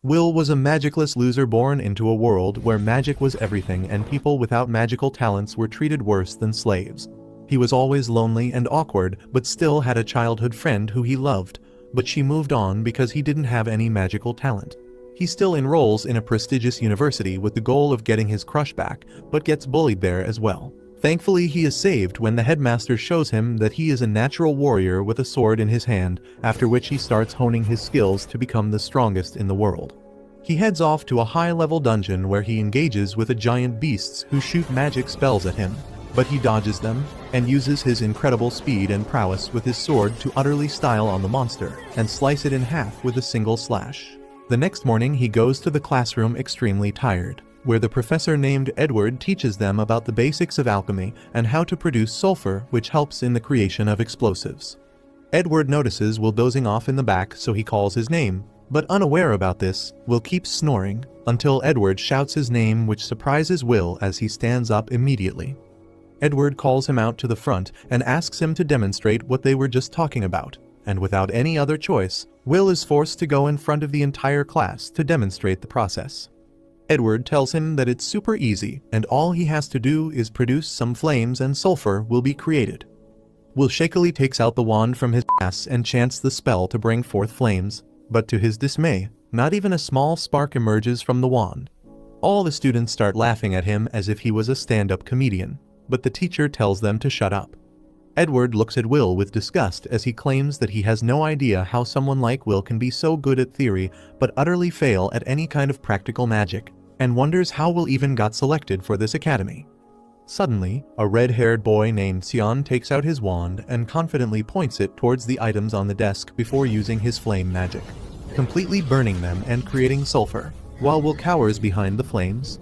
Will was a magicless loser born into a world where magic was everything and people without magical talents were treated worse than slaves. He was always lonely and awkward but still had a childhood friend who he loved, but she moved on because he didn't have any magical talent. He still enrolls in a prestigious university with the goal of getting his crush back, but gets bullied there as well. Thankfully, he is saved when the headmaster shows him that he is a natural warrior with a sword in his hand, after which he starts honing his skills to become the strongest in the world. He heads off to a high-level dungeon where he engages with a giant beasts who shoot magic spells at him, but he dodges them and uses his incredible speed and prowess with his sword to utterly style on the monster and slice it in half with a single slash. The next morning he goes to the classroom extremely tired, where the professor named Edward teaches them about the basics of alchemy and how to produce sulfur, which helps in the creation of explosives. Edward notices Will dozing off in the back, so he calls his name, but unaware about this, Will keeps snoring until Edward shouts his name, which surprises Will as he stands up immediately. Edward calls him out to the front and asks him to demonstrate what they were just talking about, and without any other choice, Will is forced to go in front of the entire class to demonstrate the process. Edward tells him that it's super easy and all he has to do is produce some flames and sulfur will be created. Will shakily takes out the wand from his ass and chants the spell to bring forth flames, but to his dismay, not even a small spark emerges from the wand. All the students start laughing at him as if he was a stand-up comedian, but the teacher tells them to shut up. Edward looks at Will with disgust as he claims that he has no idea how someone like Will can be so good at theory but utterly fail at any kind of practical magic, and wonders how Will even got selected for this academy. Suddenly, a red-haired boy named Sion takes out his wand and confidently points it towards the items on the desk before using his flame magic, completely burning them and creating sulfur, while Will cowers behind the flames.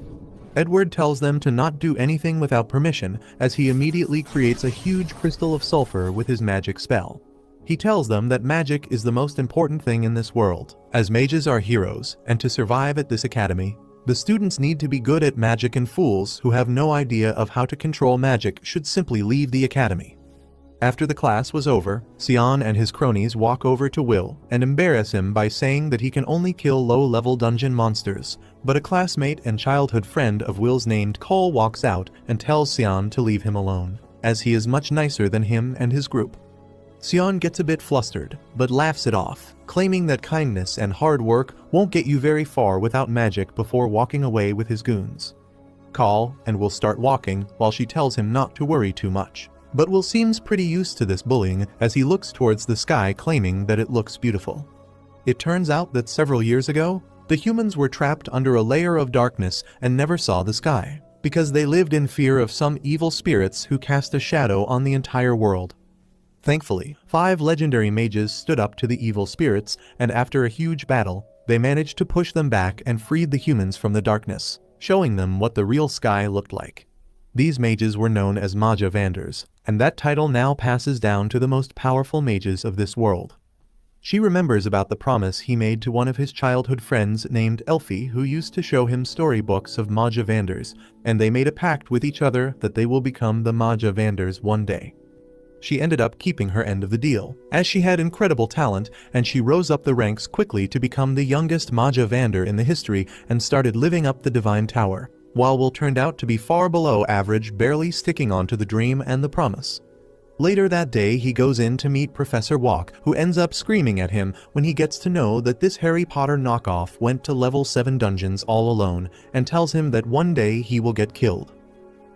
Edward tells them to not do anything without permission as he immediately creates a huge crystal of sulfur with his magic spell. He tells them that magic is the most important thing in this world, as mages are heroes, and to survive at this academy, the students need to be good at magic, and fools who have no idea of how to control magic should simply leave the academy. After the class was over, Sion and his cronies walk over to Will and embarrass him by saying that he can only kill low-level dungeon monsters, but a classmate and childhood friend of Will's named Cole walks out and tells Sion to leave him alone, as he is much nicer than him and his group. Sion gets a bit flustered, but laughs it off, claiming that kindness and hard work won't get you very far without magic before walking away with his goons. Call and Will start walking while she tells him not to worry too much. But Will seems pretty used to this bullying as he looks towards the sky, claiming that it looks beautiful. It turns out that several years ago, the humans were trapped under a layer of darkness and never saw the sky, because they lived in fear of some evil spirits who cast a shadow on the entire world. Thankfully, 5 legendary mages stood up to the evil spirits, and after a huge battle, they managed to push them back and freed the humans from the darkness, showing them what the real sky looked like. These mages were known as Maja Vanders, and that title now passes down to the most powerful mages of this world. She remembers about the promise he made to one of his childhood friends named Elfie, who used to show him storybooks of Maja Vanders, and they made a pact with each other that they will become the Maja Vanders one day. She ended up keeping her end of the deal, as she had incredible talent and she rose up the ranks quickly to become the youngest Maja Vander in the history and started living up the Divine Tower, while Will turned out to be far below average, barely sticking onto the dream and the promise. Later that day, he goes in to meet Professor Walk, who ends up screaming at him when he gets to know that this Harry Potter knockoff went to level 7 dungeons all alone, and tells him that one day he will get killed.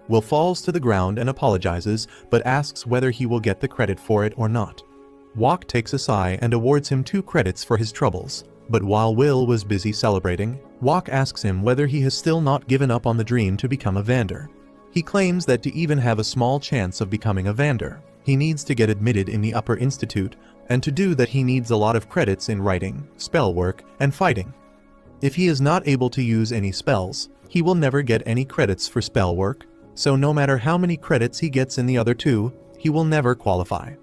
Will falls to the ground and apologizes, but asks whether he will get the credit for it or not. Walk takes a sigh and awards him 2 credits for his troubles, but while Will was busy celebrating, Walk asks him whether he has still not given up on the dream to become a Vander. He claims that to even have a small chance of becoming a Vander, he needs to get admitted in the Upper Institute, and to do that he needs a lot of credits in writing, spell work, and fighting. If he is not able to use any spells, he will never get any credits for spell work, so no matter how many credits he gets in the other 2, he will never qualify.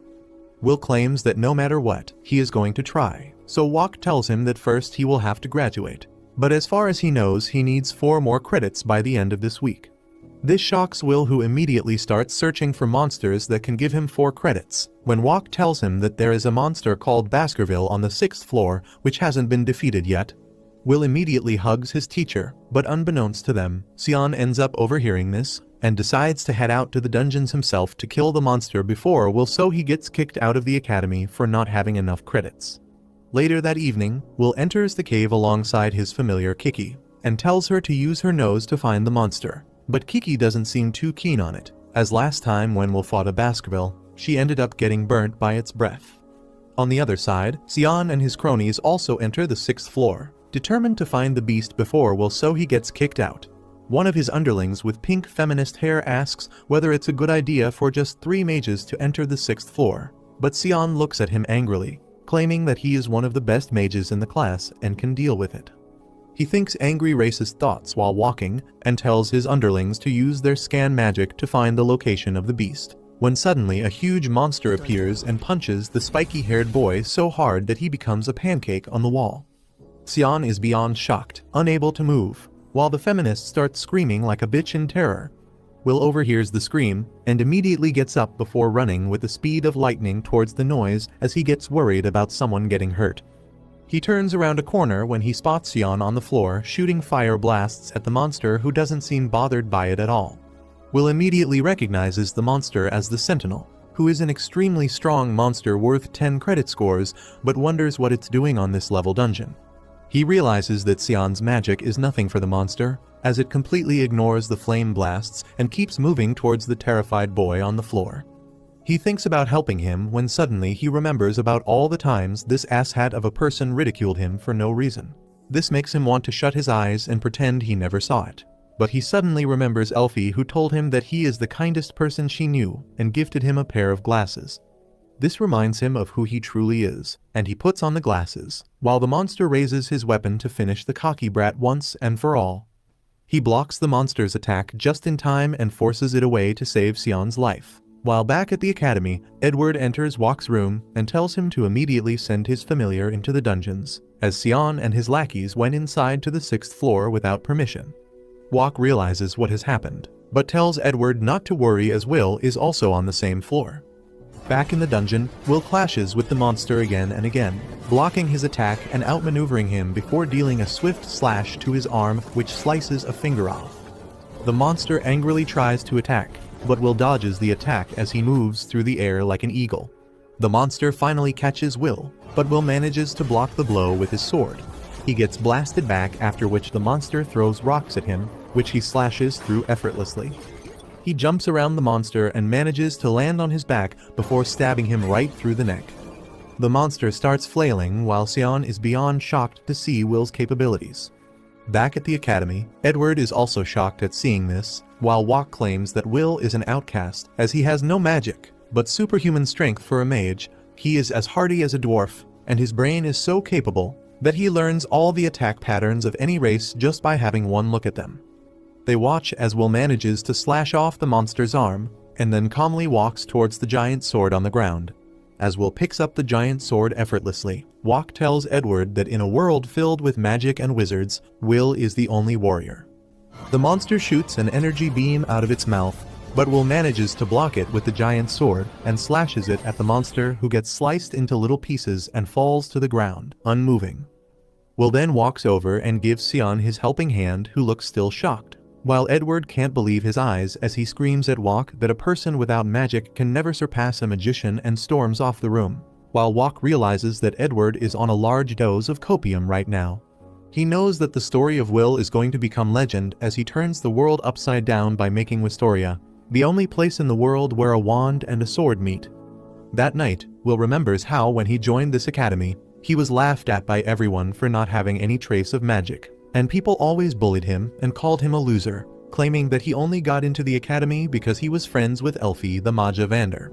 Will claims that no matter what, he is going to try, so Walk tells him that first he will have to graduate. But as far as he knows, he needs 4 more credits by the end of this week. This shocks Will, who immediately starts searching for monsters that can give him 4 credits, when Walk tells him that there is a monster called Baskerville on the 6th floor which hasn't been defeated yet. Will immediately hugs his teacher, but unbeknownst to them, Sion ends up overhearing this, and decides to head out to the dungeons himself to kill the monster before Will, so he gets kicked out of the academy for not having enough credits. Later that evening, Will enters the cave alongside his familiar Kiki, and tells her to use her nose to find the monster, but Kiki doesn't seem too keen on it, as last time when Will fought a Baskerville, she ended up getting burnt by its breath. On the other side, Sion and his cronies also enter the 6th floor, determined to find the beast before Will, so he gets kicked out. One of his underlings with pink feminist hair asks whether it's a good idea for just 3 mages to enter the 6th floor, but Sion looks at him angrily, claiming that he is one of the best mages in the class and can deal with it. He thinks angry racist thoughts while walking and tells his underlings to use their scan magic to find the location of the beast, when suddenly a huge monster appears and punches the spiky-haired boy so hard that he becomes a pancake on the wall. Sion is beyond shocked, unable to move, while the feminist starts screaming like a bitch in terror. Will overhears the scream and immediately gets up before running with the speed of lightning towards the noise as he gets worried about someone getting hurt. He turns around a corner when he spots Sion on the floor shooting fire blasts at the monster, who doesn't seem bothered by it at all. Will immediately recognizes the monster as the Sentinel, who is an extremely strong monster worth 10 credit scores, but wonders what it's doing on this level dungeon. He realizes that Sion's magic is nothing for the monster, as it completely ignores the flame blasts and keeps moving towards the terrified boy on the floor. He thinks about helping him when suddenly he remembers about all the times this asshat of a person ridiculed him for no reason. This makes him want to shut his eyes and pretend he never saw it. But he suddenly remembers Elfie, who told him that he is the kindest person she knew and gifted him a pair of glasses. This reminds him of who he truly is, and he puts on the glasses, while the monster raises his weapon to finish the cocky brat once and for all. He blocks the monster's attack just in time and forces it away to save Sion's life. While back at the academy, Edward enters Walk's room and tells him to immediately send his familiar into the dungeons, as Sion and his lackeys went inside to the 6th floor without permission. Walk realizes what has happened, but tells Edward not to worry as Will is also on the same floor. Back in the dungeon, Will clashes with the monster again and again, blocking his attack and outmaneuvering him before dealing a swift slash to his arm which slices a finger off. The monster angrily tries to attack, but Will dodges the attack as he moves through the air like an eagle. The monster finally catches Will, but Will manages to block the blow with his sword. He gets blasted back, after which the monster throws rocks at him, which he slashes through effortlessly. He jumps around the monster and manages to land on his back before stabbing him right through the neck. The monster starts flailing while Sion is beyond shocked to see Will's capabilities. Back at the academy, Edward is also shocked at seeing this, while Walk claims that Will is an outcast as he has no magic, but superhuman strength for a mage. He is as hardy as a dwarf, and his brain is so capable that he learns all the attack patterns of any race just by having one look at them. They watch as Will manages to slash off the monster's arm, and then calmly walks towards the giant sword on the ground. As Will picks up the giant sword effortlessly, Walk tells Edward that in a world filled with magic and wizards, Will is the only warrior. The monster shoots an energy beam out of its mouth, but Will manages to block it with the giant sword and slashes it at the monster, who gets sliced into little pieces and falls to the ground, unmoving. Will then walks over and gives Sion his helping hand, who looks still shocked, while Edward can't believe his eyes as he screams at Walk that a person without magic can never surpass a magician and storms off the room, while Walk realizes that Edward is on a large dose of copium right now. He knows that the story of Will is going to become legend as he turns the world upside down by making Wistoria the only place in the world where a wand and a sword meet. That night, Will remembers how when he joined this academy, he was laughed at by everyone for not having any trace of magic, and people always bullied him and called him a loser, claiming that he only got into the academy because he was friends with Elfie the Maja Vander.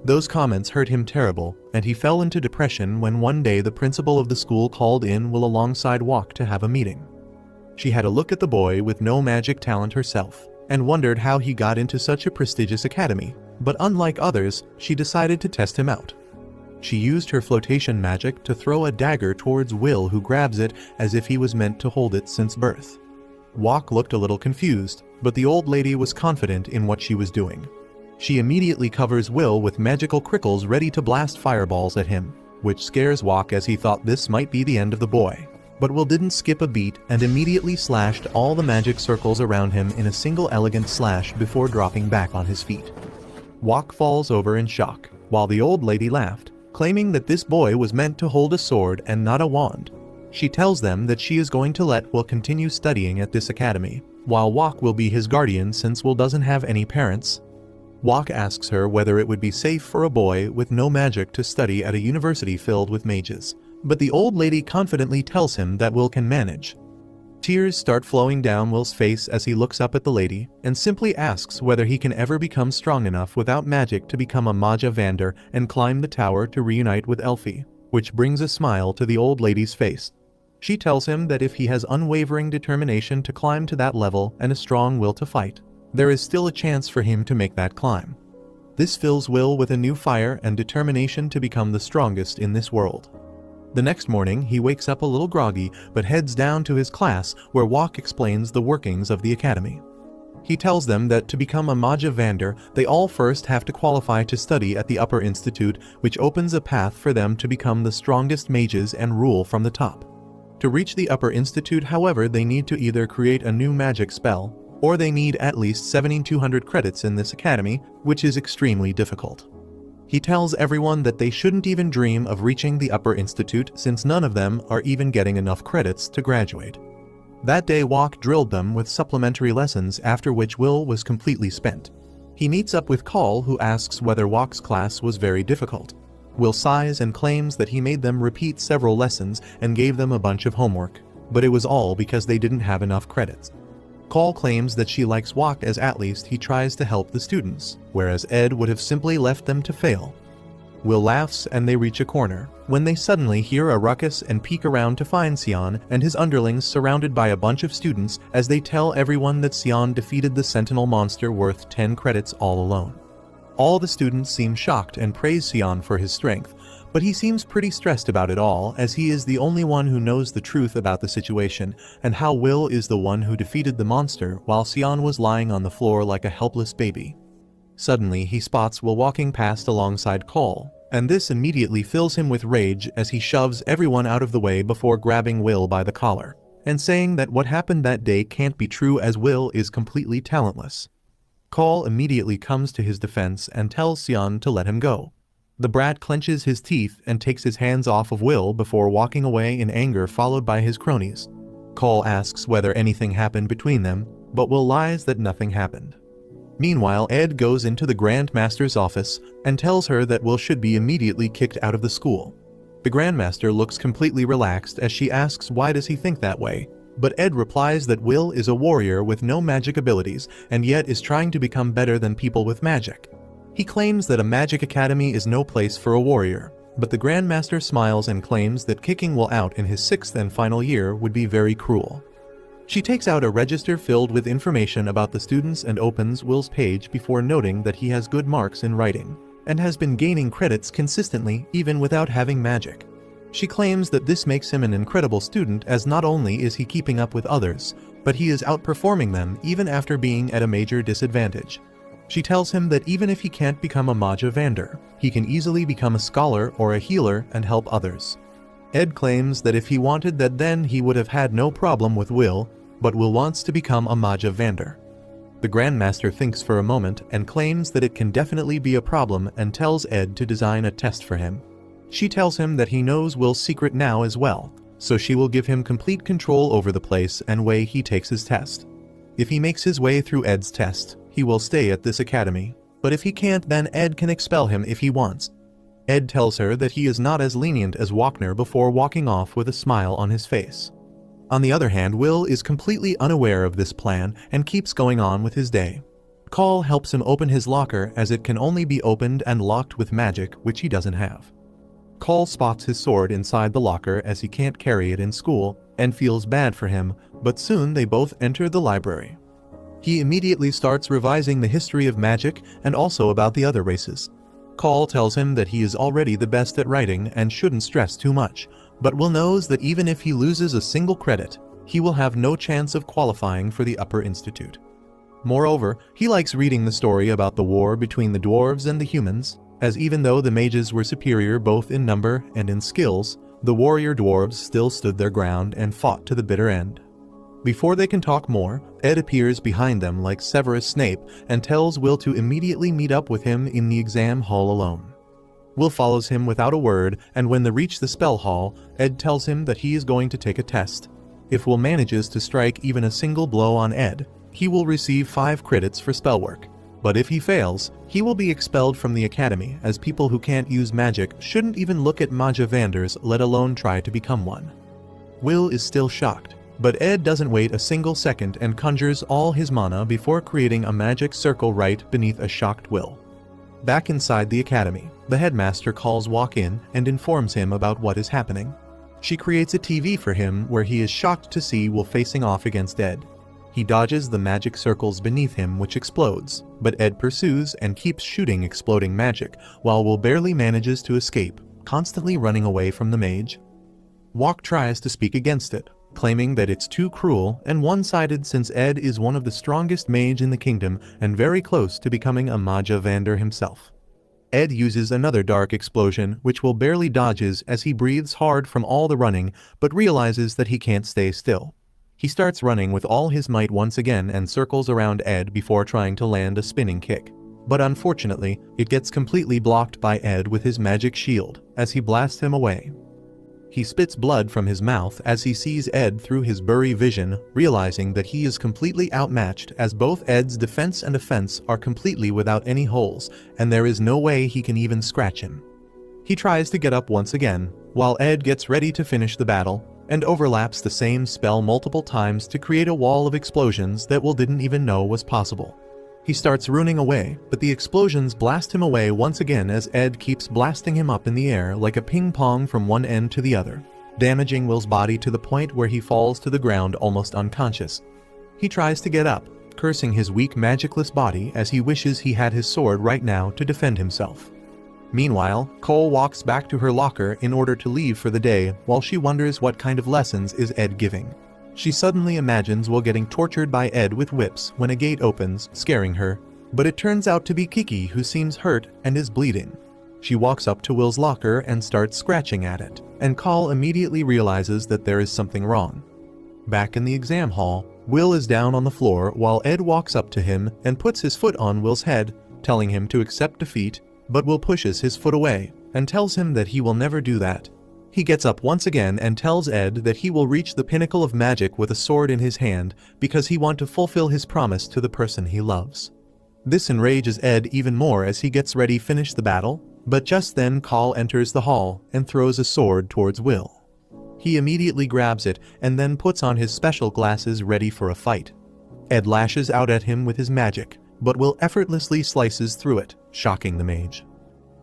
Those comments hurt him terrible, and he fell into depression when one day the principal of the school called in Will alongside Walk to have a meeting. She had a look at the boy with no magic talent herself, and wondered how he got into such a prestigious academy, but unlike others, she decided to test him out. She used her flotation magic to throw a dagger towards Will, who grabs it as if he was meant to hold it since birth. Walk looked a little confused, but the old lady was confident in what she was doing. She immediately covers Will with magical crickles ready to blast fireballs at him, which scares Walk as he thought this might be the end of the boy. But Will didn't skip a beat and immediately slashed all the magic circles around him in a single elegant slash before dropping back on his feet. Wok falls over in shock, while the old lady laughed, claiming that this boy was meant to hold a sword and not a wand. She tells them that she is going to let Will continue studying at this academy, while Wok will be his guardian since Will doesn't have any parents. Wok asks her whether it would be safe for a boy with no magic to study at a university filled with mages, but the old lady confidently tells him that Will can manage. Tears start flowing down Will's face as he looks up at the lady and simply asks whether he can ever become strong enough without magic to become a Maja Vander and climb the tower to reunite with Elfie, which brings a smile to the old lady's face. She tells him that if he has unwavering determination to climb to that level and a strong will to fight, there is still a chance for him to make that climb. This fills Will with a new fire and determination to become the strongest in this world. The next morning, he wakes up a little groggy but heads down to his class where Wok explains the workings of the academy. He tells them that to become a Maja Vander, they all first have to qualify to study at the Upper Institute, which opens a path for them to become the strongest mages and rule from the top. To reach the Upper Institute, however, they need to either create a new magic spell, or they need at least 7,200 credits in this academy, which is extremely difficult. He tells everyone that they shouldn't even dream of reaching the Upper Institute since none of them are even getting enough credits to graduate. That day Wok drilled them with supplementary lessons, after which Will was completely spent. He meets up with Call, who asks whether Wok's class was very difficult. Will sighs and claims that he made them repeat several lessons and gave them a bunch of homework, but it was all because they didn't have enough credits. Call claims that she likes Wok as at least he tries to help the students, whereas Ed would have simply left them to fail. Will laughs and they reach a corner, when they suddenly hear a ruckus and peek around to find Sion and his underlings surrounded by a bunch of students as they tell everyone that Sion defeated the Sentinel monster worth 10 credits all alone. All the students seem shocked and praise Sion for his strength, but he seems pretty stressed about it all as he is the only one who knows the truth about the situation and how Will is the one who defeated the monster while Sion was lying on the floor like a helpless baby. Suddenly he spots Will walking past alongside Call, and this immediately fills him with rage as he shoves everyone out of the way before grabbing Will by the collar and saying that what happened that day can't be true as Will is completely talentless. Call immediately comes to his defense and tells Sion to let him go. The brat clenches his teeth and takes his hands off of Will before walking away in anger, followed by his cronies. Call asks whether anything happened between them, but Will lies that nothing happened. Meanwhile, Ed goes into the Grand Master's office and tells her that Will should be immediately kicked out of the school. The Grand Master looks completely relaxed as she asks why does he think that way, but Ed replies that Will is a warrior with no magic abilities and yet is trying to become better than people with magic. He claims that a magic academy is no place for a warrior, but the Grand Master smiles and claims that kicking Will out in his 6th and final year would be very cruel. She takes out a register filled with information about the students and opens Will's page before noting that he has good marks in writing, and has been gaining credits consistently even without having magic. She claims that this makes him an incredible student as not only is he keeping up with others, but he is outperforming them even after being at a major disadvantage. She tells him that even if he can't become a Maja Vander, he can easily become a scholar or a healer and help others. Ed claims that if he wanted that then he would have had no problem with Will, but Will wants to become a Maja Vander. The Grand Master thinks for a moment and claims that it can definitely be a problem and tells Ed to design a test for him. She tells him that he knows Will's secret now as well, so she will give him complete control over the place and way he takes his test. If he makes his way through Ed's test, he will stay at this academy, but if he can't then Ed can expel him if he wants. Ed tells her that he is not as lenient as Wokner before walking off with a smile on his face. On the other hand, Will is completely unaware of this plan and keeps going on with his day. Call helps him open his locker as it can only be opened and locked with magic, which he doesn't have. Call spots his sword inside the locker as he can't carry it in school and feels bad for him, but soon they both enter the library. He immediately starts revising the history of magic and also about the other races. Call tells him that he is already the best at writing and shouldn't stress too much, but Will knows that even if he loses a single credit, he will have no chance of qualifying for the Upper Institute. Moreover, he likes reading the story about the war between the dwarves and the humans, as even though the mages were superior both in number and in skills, The warrior dwarves still stood their ground and fought to the bitter end. Before they can talk more, Ed appears behind them like Severus Snape and tells Will to immediately meet up with him in the exam hall alone. Will follows him without a word, and when they reach the spell hall, Ed tells him that he is going to take a test. If Will manages to strike even a single blow on Ed, he will receive 5 credits for spell work. But if he fails, he will be expelled from the academy, as people who can't use magic shouldn't even look at Maja Vanders, let alone try to become one. Will is still shocked, but Ed doesn't wait a single second and conjures all his mana before creating a magic circle right beneath a shocked Will. Back inside the academy, the headmaster calls Walk in and informs him about what is happening. She creates a TV for him where he is shocked to see Will facing off against Ed. He dodges the magic circles beneath him, which explodes, but Ed pursues and keeps shooting exploding magic, while Will barely manages to escape, constantly running away from the mage. Walk tries to speak against it, claiming that it's too cruel and one-sided since Ed is one of the strongest mage in the kingdom and very close to becoming a Maja Vander himself. Ed uses another dark explosion, which Will barely dodges as he breathes hard from all the running, but realizes that he can't stay still. He starts running with all his might once again and circles around Ed before trying to land a spinning kick. But unfortunately, it gets completely blocked by Ed with his magic shield, as he blasts him away. He spits blood from his mouth as he sees Ed through his blurry vision, realizing that he is completely outmatched as both Ed's defense and offense are completely without any holes, and there is no way he can even scratch him. He tries to get up once again, while Ed gets ready to finish the battle, and overlaps the same spell multiple times to create a wall of explosions that Will didn't even know was possible. He starts running away, but the explosions blast him away once again as Ed keeps blasting him up in the air like a ping pong from one end to the other, damaging Will's body to the point where he falls to the ground almost unconscious. He tries to get up, cursing his weak magicless body as he wishes he had his sword right now to defend himself. Meanwhile, Cole walks back to her locker in order to leave for the day while she wonders what kind of lessons is Ed giving. She suddenly imagines Will getting tortured by Ed with whips when a gate opens, scaring her, but it turns out to be Kiki who seems hurt and is bleeding. She walks up to Will's locker and starts scratching at it, and Cole immediately realizes that there is something wrong. Back in the exam hall, Will is down on the floor while Ed walks up to him and puts his foot on Will's head, telling him to accept defeat, but Will pushes his foot away and tells him that he will never do that. He gets up once again and tells Ed that he will reach the pinnacle of magic with a sword in his hand because he wants to fulfill his promise to the person he loves. This enrages Ed even more as he gets ready to finish the battle, but just then Call enters the hall and throws a sword towards Will. He immediately grabs it and then puts on his special glasses ready for a fight. Ed lashes out at him with his magic, but Will effortlessly slices through it, shocking the mage.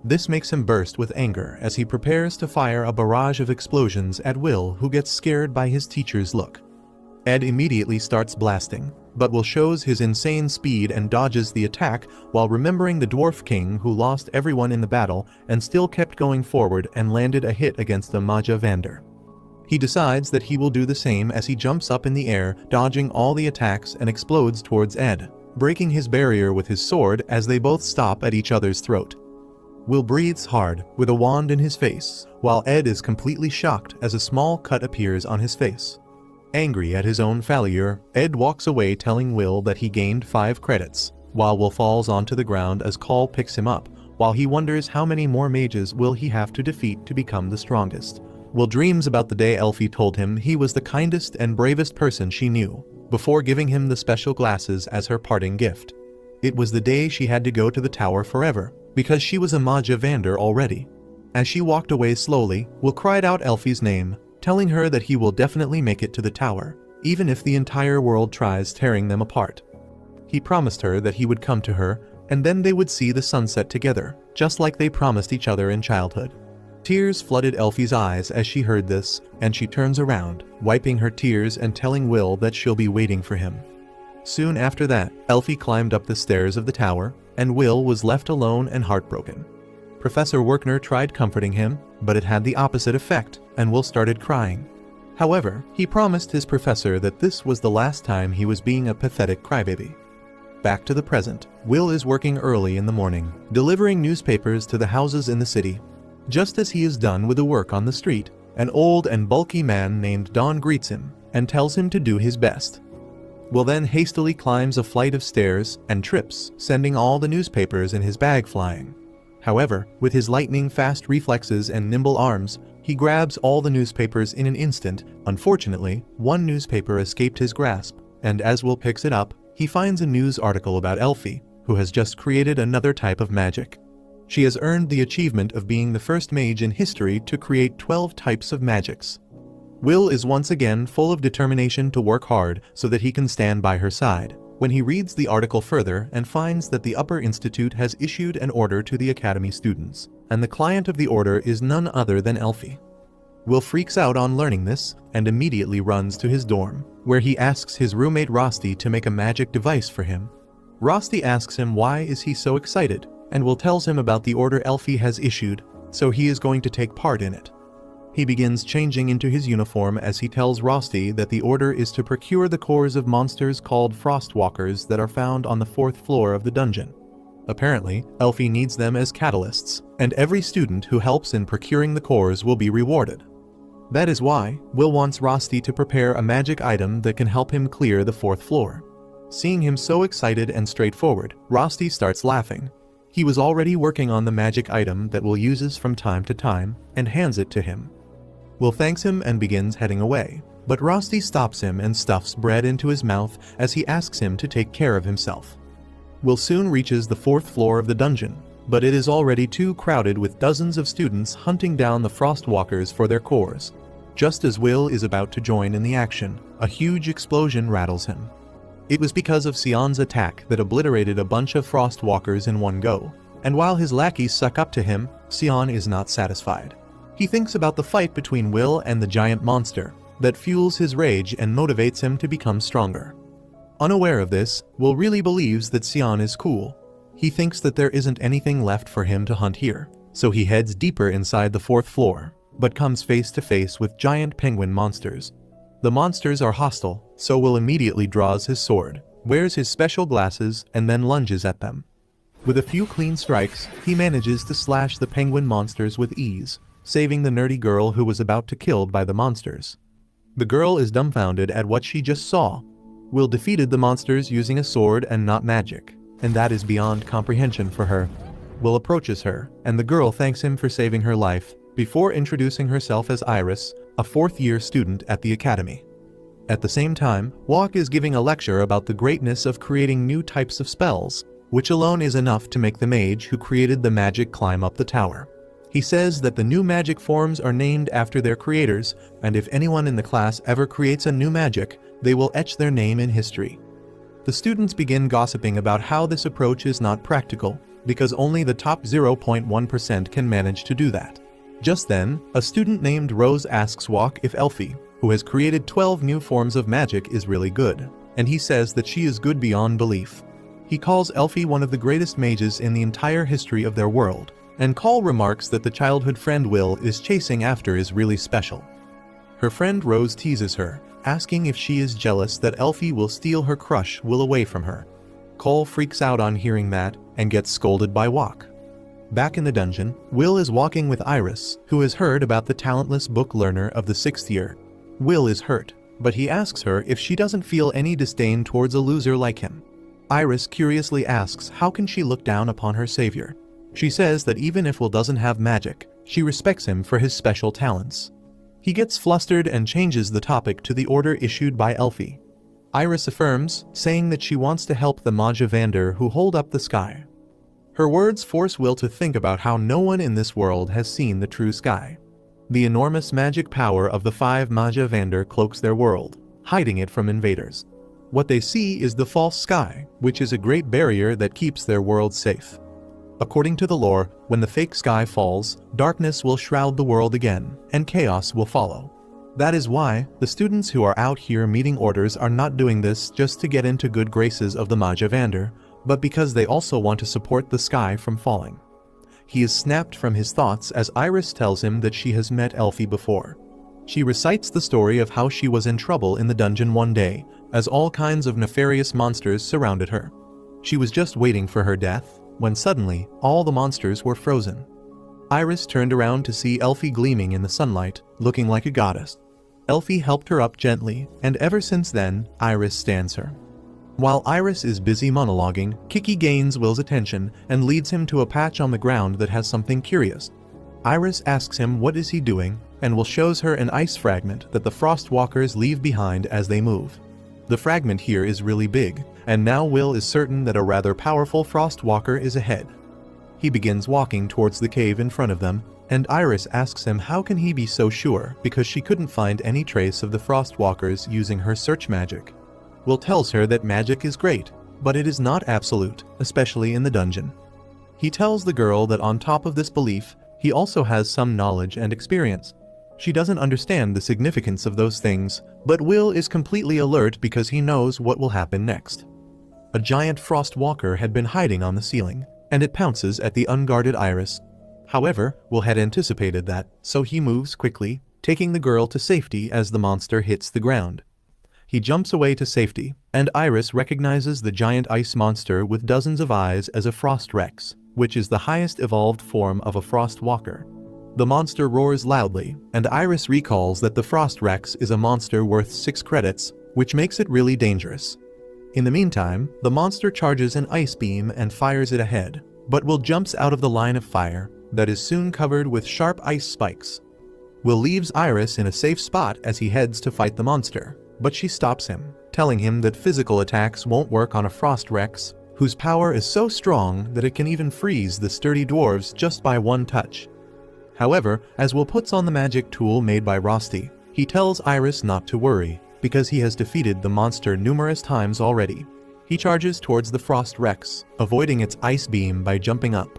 This makes him burst with anger as he prepares to fire a barrage of explosions at Will, who gets scared by his teacher's look. Ed immediately starts blasting, but Will shows his insane speed and dodges the attack while remembering the Dwarf King who lost everyone in the battle and still kept going forward and landed a hit against the Maja Vander. He decides that he will do the same as he jumps up in the air, dodging all the attacks and explodes towards Ed, breaking his barrier with his sword as they both stop at each other's throat. Will breathes hard, with a wand in his face, while Ed is completely shocked as a small cut appears on his face. Angry at his own failure, Ed walks away telling Will that he gained 5 credits, while Will falls onto the ground as Call picks him up, while he wonders how many more mages will he have to defeat to become the strongest. Will dreams about the day Elfie told him he was the kindest and bravest person she knew, before giving him the special glasses as her parting gift. It was the day she had to go to the tower forever, because she was a Maja Vander already. As she walked away slowly, Will cried out Elfie's name, telling her that he will definitely make it to the tower, even if the entire world tries tearing them apart. He promised her that he would come to her, and then they would see the sunset together, just like they promised each other in childhood. Tears flooded Elfie's eyes as she heard this, and she turns around, wiping her tears and telling Will that she'll be waiting for him. Soon after that, Elfie climbed up the stairs of the tower, and Will was left alone and heartbroken. Professor Werkner tried comforting him, but it had the opposite effect, and Will started crying. However, he promised his professor that this was the last time he was being a pathetic crybaby. Back to the present, Will is working early in the morning, delivering newspapers to the houses in the city. Just as he is done with the work on the street, An old and bulky man named Don greets him and tells him to do his best. Will then hastily climbs a flight of stairs and trips, sending all the newspapers in his bag flying. However, with his lightning-fast reflexes and nimble arms, he grabs all the newspapers in an instant. Unfortunately, one newspaper escaped his grasp, and as Will picks it up, he finds a news article about Elfie, who has just created another type of magic. She has earned the achievement of being the first mage in history to create 12 types of magics. Will is once again full of determination to work hard so that he can stand by her side, when he reads the article further and finds that the Upper Institute has issued an order to the Academy students, and the client of the order is none other than Elfie. Will freaks out on learning this, and immediately runs to his dorm, where he asks his roommate Rosti to make a magic device for him. Rosti asks him why is he so excited, and Will tells him about the order Elfie has issued, so he is going to take part in it. He begins changing into his uniform as he tells Rosti that the order is to procure the cores of monsters called Frostwalkers that are found on the 4th floor of the dungeon. Apparently, Elfie needs them as catalysts, and every student who helps in procuring the cores will be rewarded. That is why Will wants Rosti to prepare a magic item that can help him clear the 4th floor. Seeing him so excited and straightforward, Rosti starts laughing. He was already working on the magic item that Will uses from time to time, and hands it to him. Will thanks him and begins heading away, but Rosti stops him and stuffs bread into his mouth as he asks him to take care of himself. Will soon reaches the 4th floor of the dungeon, but it is already too crowded with dozens of students hunting down the Frostwalkers for their cores. Just as Will is about to join in the action, a huge explosion rattles him. It was because of Sion's attack that obliterated a bunch of Frostwalkers in one go, and while his lackeys suck up to him, Sion is not satisfied. He thinks about the fight between Will and the giant monster, that fuels his rage and motivates him to become stronger. Unaware of this, Will really believes that Sion is cool. He thinks that there isn't anything left for him to hunt here, so he heads deeper inside the 4th floor, but comes face to face with giant penguin monsters. The monsters are hostile, so Will immediately draws his sword, wears his special glasses, and then lunges at them. With a few clean strikes, he manages to slash the penguin monsters with ease, saving the nerdy girl who was about to be killed by the monsters. The girl is dumbfounded at what she just saw. Will defeated the monsters using a sword and not magic, and that is beyond comprehension for her. Will approaches her, and the girl thanks him for saving her life, before introducing herself as Iris, a 4th-year student at the academy. At the same time, Walk is giving a lecture about the greatness of creating new types of spells, which alone is enough to make the mage who created the magic climb up the tower. He says that the new magic forms are named after their creators, and if anyone in the class ever creates a new magic, they will etch their name in history. The students begin gossiping about how this approach is not practical, because only the top 0.1% can manage to do that. Just then, a student named Rose asks Walk if Elfie, who has created 12 new forms of magic, is really good, and he says that she is good beyond belief. He calls Elfie one of the greatest mages in the entire history of their world, and Call remarks that the childhood friend Will is chasing after is really special. Her friend Rose teases her, asking if she is jealous that Elfie will steal her crush Will away from her. Cole freaks out on hearing that, and gets scolded by Walk. Back in the dungeon, Will is walking with Iris, who has heard about the talentless book learner of the 6th year. Will is hurt, but he asks her if she doesn't feel any disdain towards a loser like him. Iris curiously asks how can she look down upon her savior. She says that even if Will doesn't have magic, she respects him for his special talents. He gets flustered and changes the topic to the order issued by Elfie. Iris affirms, saying that she wants to help the Majavander who hold up the sky. Her words force Will to think about how no one in this world has seen the true sky. The enormous magic power of the 5 Majavander cloaks their world, hiding it from invaders. What they see is the false sky, which is a great barrier that keeps their world safe. According to the lore, when the fake sky falls, darkness will shroud the world again, and chaos will follow. That is why the students who are out here meeting orders are not doing this just to get into good graces of the Majavander, but because they also want to support the sky from falling. He is snapped from his thoughts as Iris tells him that she has met Elfie before. She recites the story of how she was in trouble in the dungeon one day, as all kinds of nefarious monsters surrounded her. She was just waiting for her death, when suddenly, all the monsters were frozen. Iris turned around to see Elfie gleaming in the sunlight, looking like a goddess. Elfie helped her up gently, and ever since then, Iris stands her. While Iris is busy monologuing, Kiki gains Will's attention and leads him to a patch on the ground that has something curious. Iris asks him what is he doing, and Will shows her an ice fragment that the Frostwalkers leave behind as they move. The fragment here is really big, and now Will is certain that a rather powerful Frostwalker is ahead. He begins walking towards the cave in front of them, and Iris asks him how can he be so sure because she couldn't find any trace of the Frostwalkers using her search magic. Will tells her that magic is great, but it is not absolute, especially in the dungeon. He tells the girl that on top of this belief, he also has some knowledge and experience. She doesn't understand the significance of those things, but Will is completely alert because he knows what will happen next. A giant Frostwalker had been hiding on the ceiling, and it pounces at the unguarded Iris. However, Will had anticipated that, so he moves quickly, taking the girl to safety as the monster hits the ground. He jumps away to safety, and Iris recognizes the giant ice monster with dozens of eyes as a Frost Rex, which is the highest evolved form of a Frostwalker. The monster roars loudly, and Iris recalls that the Frost Rex is a monster worth 6 credits, which makes it really dangerous. In the meantime, the monster charges an ice beam and fires it ahead, but Will jumps out of the line of fire that is soon covered with sharp ice spikes. Will leaves Iris in a safe spot as he heads to fight the monster, but she stops him, telling him that physical attacks won't work on a Frost Rex, whose power is so strong that it can even freeze the sturdy dwarves just by one touch. However, as Will puts on the magic tool made by Rosti, he tells Iris not to worry, because he has defeated the monster numerous times already. He charges towards the Frost Rex, avoiding its ice beam by jumping up.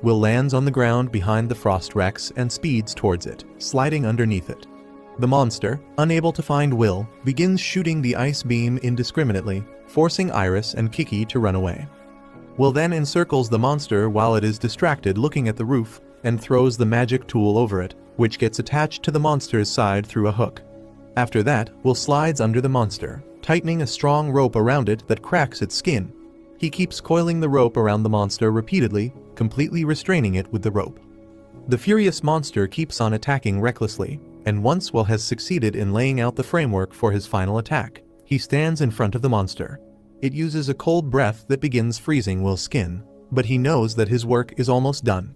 Will lands on the ground behind the Frost Rex and speeds towards it, sliding underneath it. The monster, unable to find Will, begins shooting the ice beam indiscriminately, forcing Iris and Kiki to run away. Will then encircles the monster while it is distracted looking at the roof and throws the magic tool over it, which gets attached to the monster's side through a hook. After that, Will slides under the monster, tightening a strong rope around it that cracks its skin. He keeps coiling the rope around the monster repeatedly, completely restraining it with the rope. The furious monster keeps on attacking recklessly, and once Will has succeeded in laying out the framework for his final attack, he stands in front of the monster. It uses a cold breath that begins freezing Will's skin, but he knows that his work is almost done.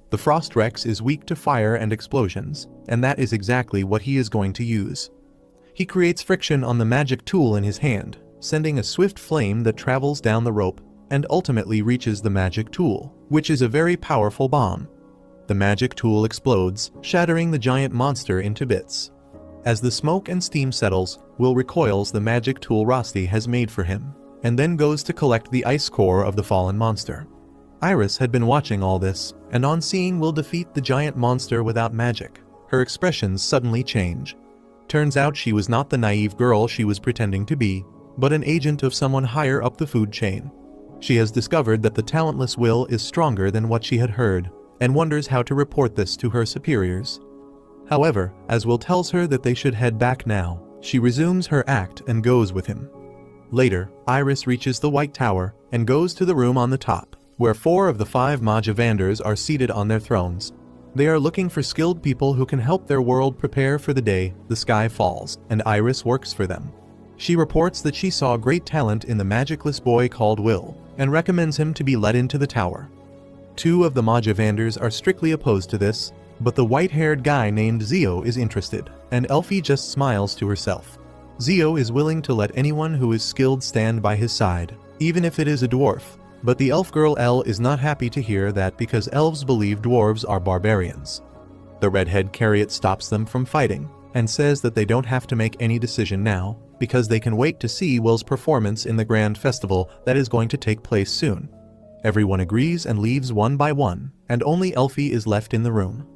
The Frost Rex is weak to fire and explosions, and that is exactly what he is going to use. He creates friction on the magic tool in his hand, sending a swift flame that travels down the rope and ultimately reaches the magic tool, which is a very powerful bomb. The magic tool explodes, shattering the giant monster into bits. As the smoke and steam settles, Will recoils the magic tool Rosti has made for him, and then goes to collect the ice core of the fallen monster. Iris had been watching all this, and on seeing Will defeat the giant monster without magic, her expressions suddenly change. Turns out she was not the naive girl she was pretending to be, but an agent of someone higher up the food chain. She has discovered that the talentless Will is stronger than what she had heard, and wonders how to report this to her superiors. However, as Will tells her that they should head back now, she resumes her act and goes with him. Later, Iris reaches the White Tower and goes to the room on the top, where 4 of the 5 Majavanders are seated on their thrones. They are looking for skilled people who can help their world prepare for the day the sky falls, and Iris works for them. She reports that she saw great talent in the magicless boy called Will, and recommends him to be let into the tower. 2 of the Majavanders are strictly opposed to this, but the white-haired guy named Zio is interested, and Elfie just smiles to herself. Zio is willing to let anyone who is skilled stand by his side, even if it is a dwarf, but the elf girl Elle is not happy to hear that because elves believe dwarves are barbarians. The redhead Carriot stops them from fighting, and says that they don't have to make any decision now, because they can wait to see Will's performance in the grand festival that is going to take place soon. Everyone agrees and leaves one by one, and only Elfie is left in the room.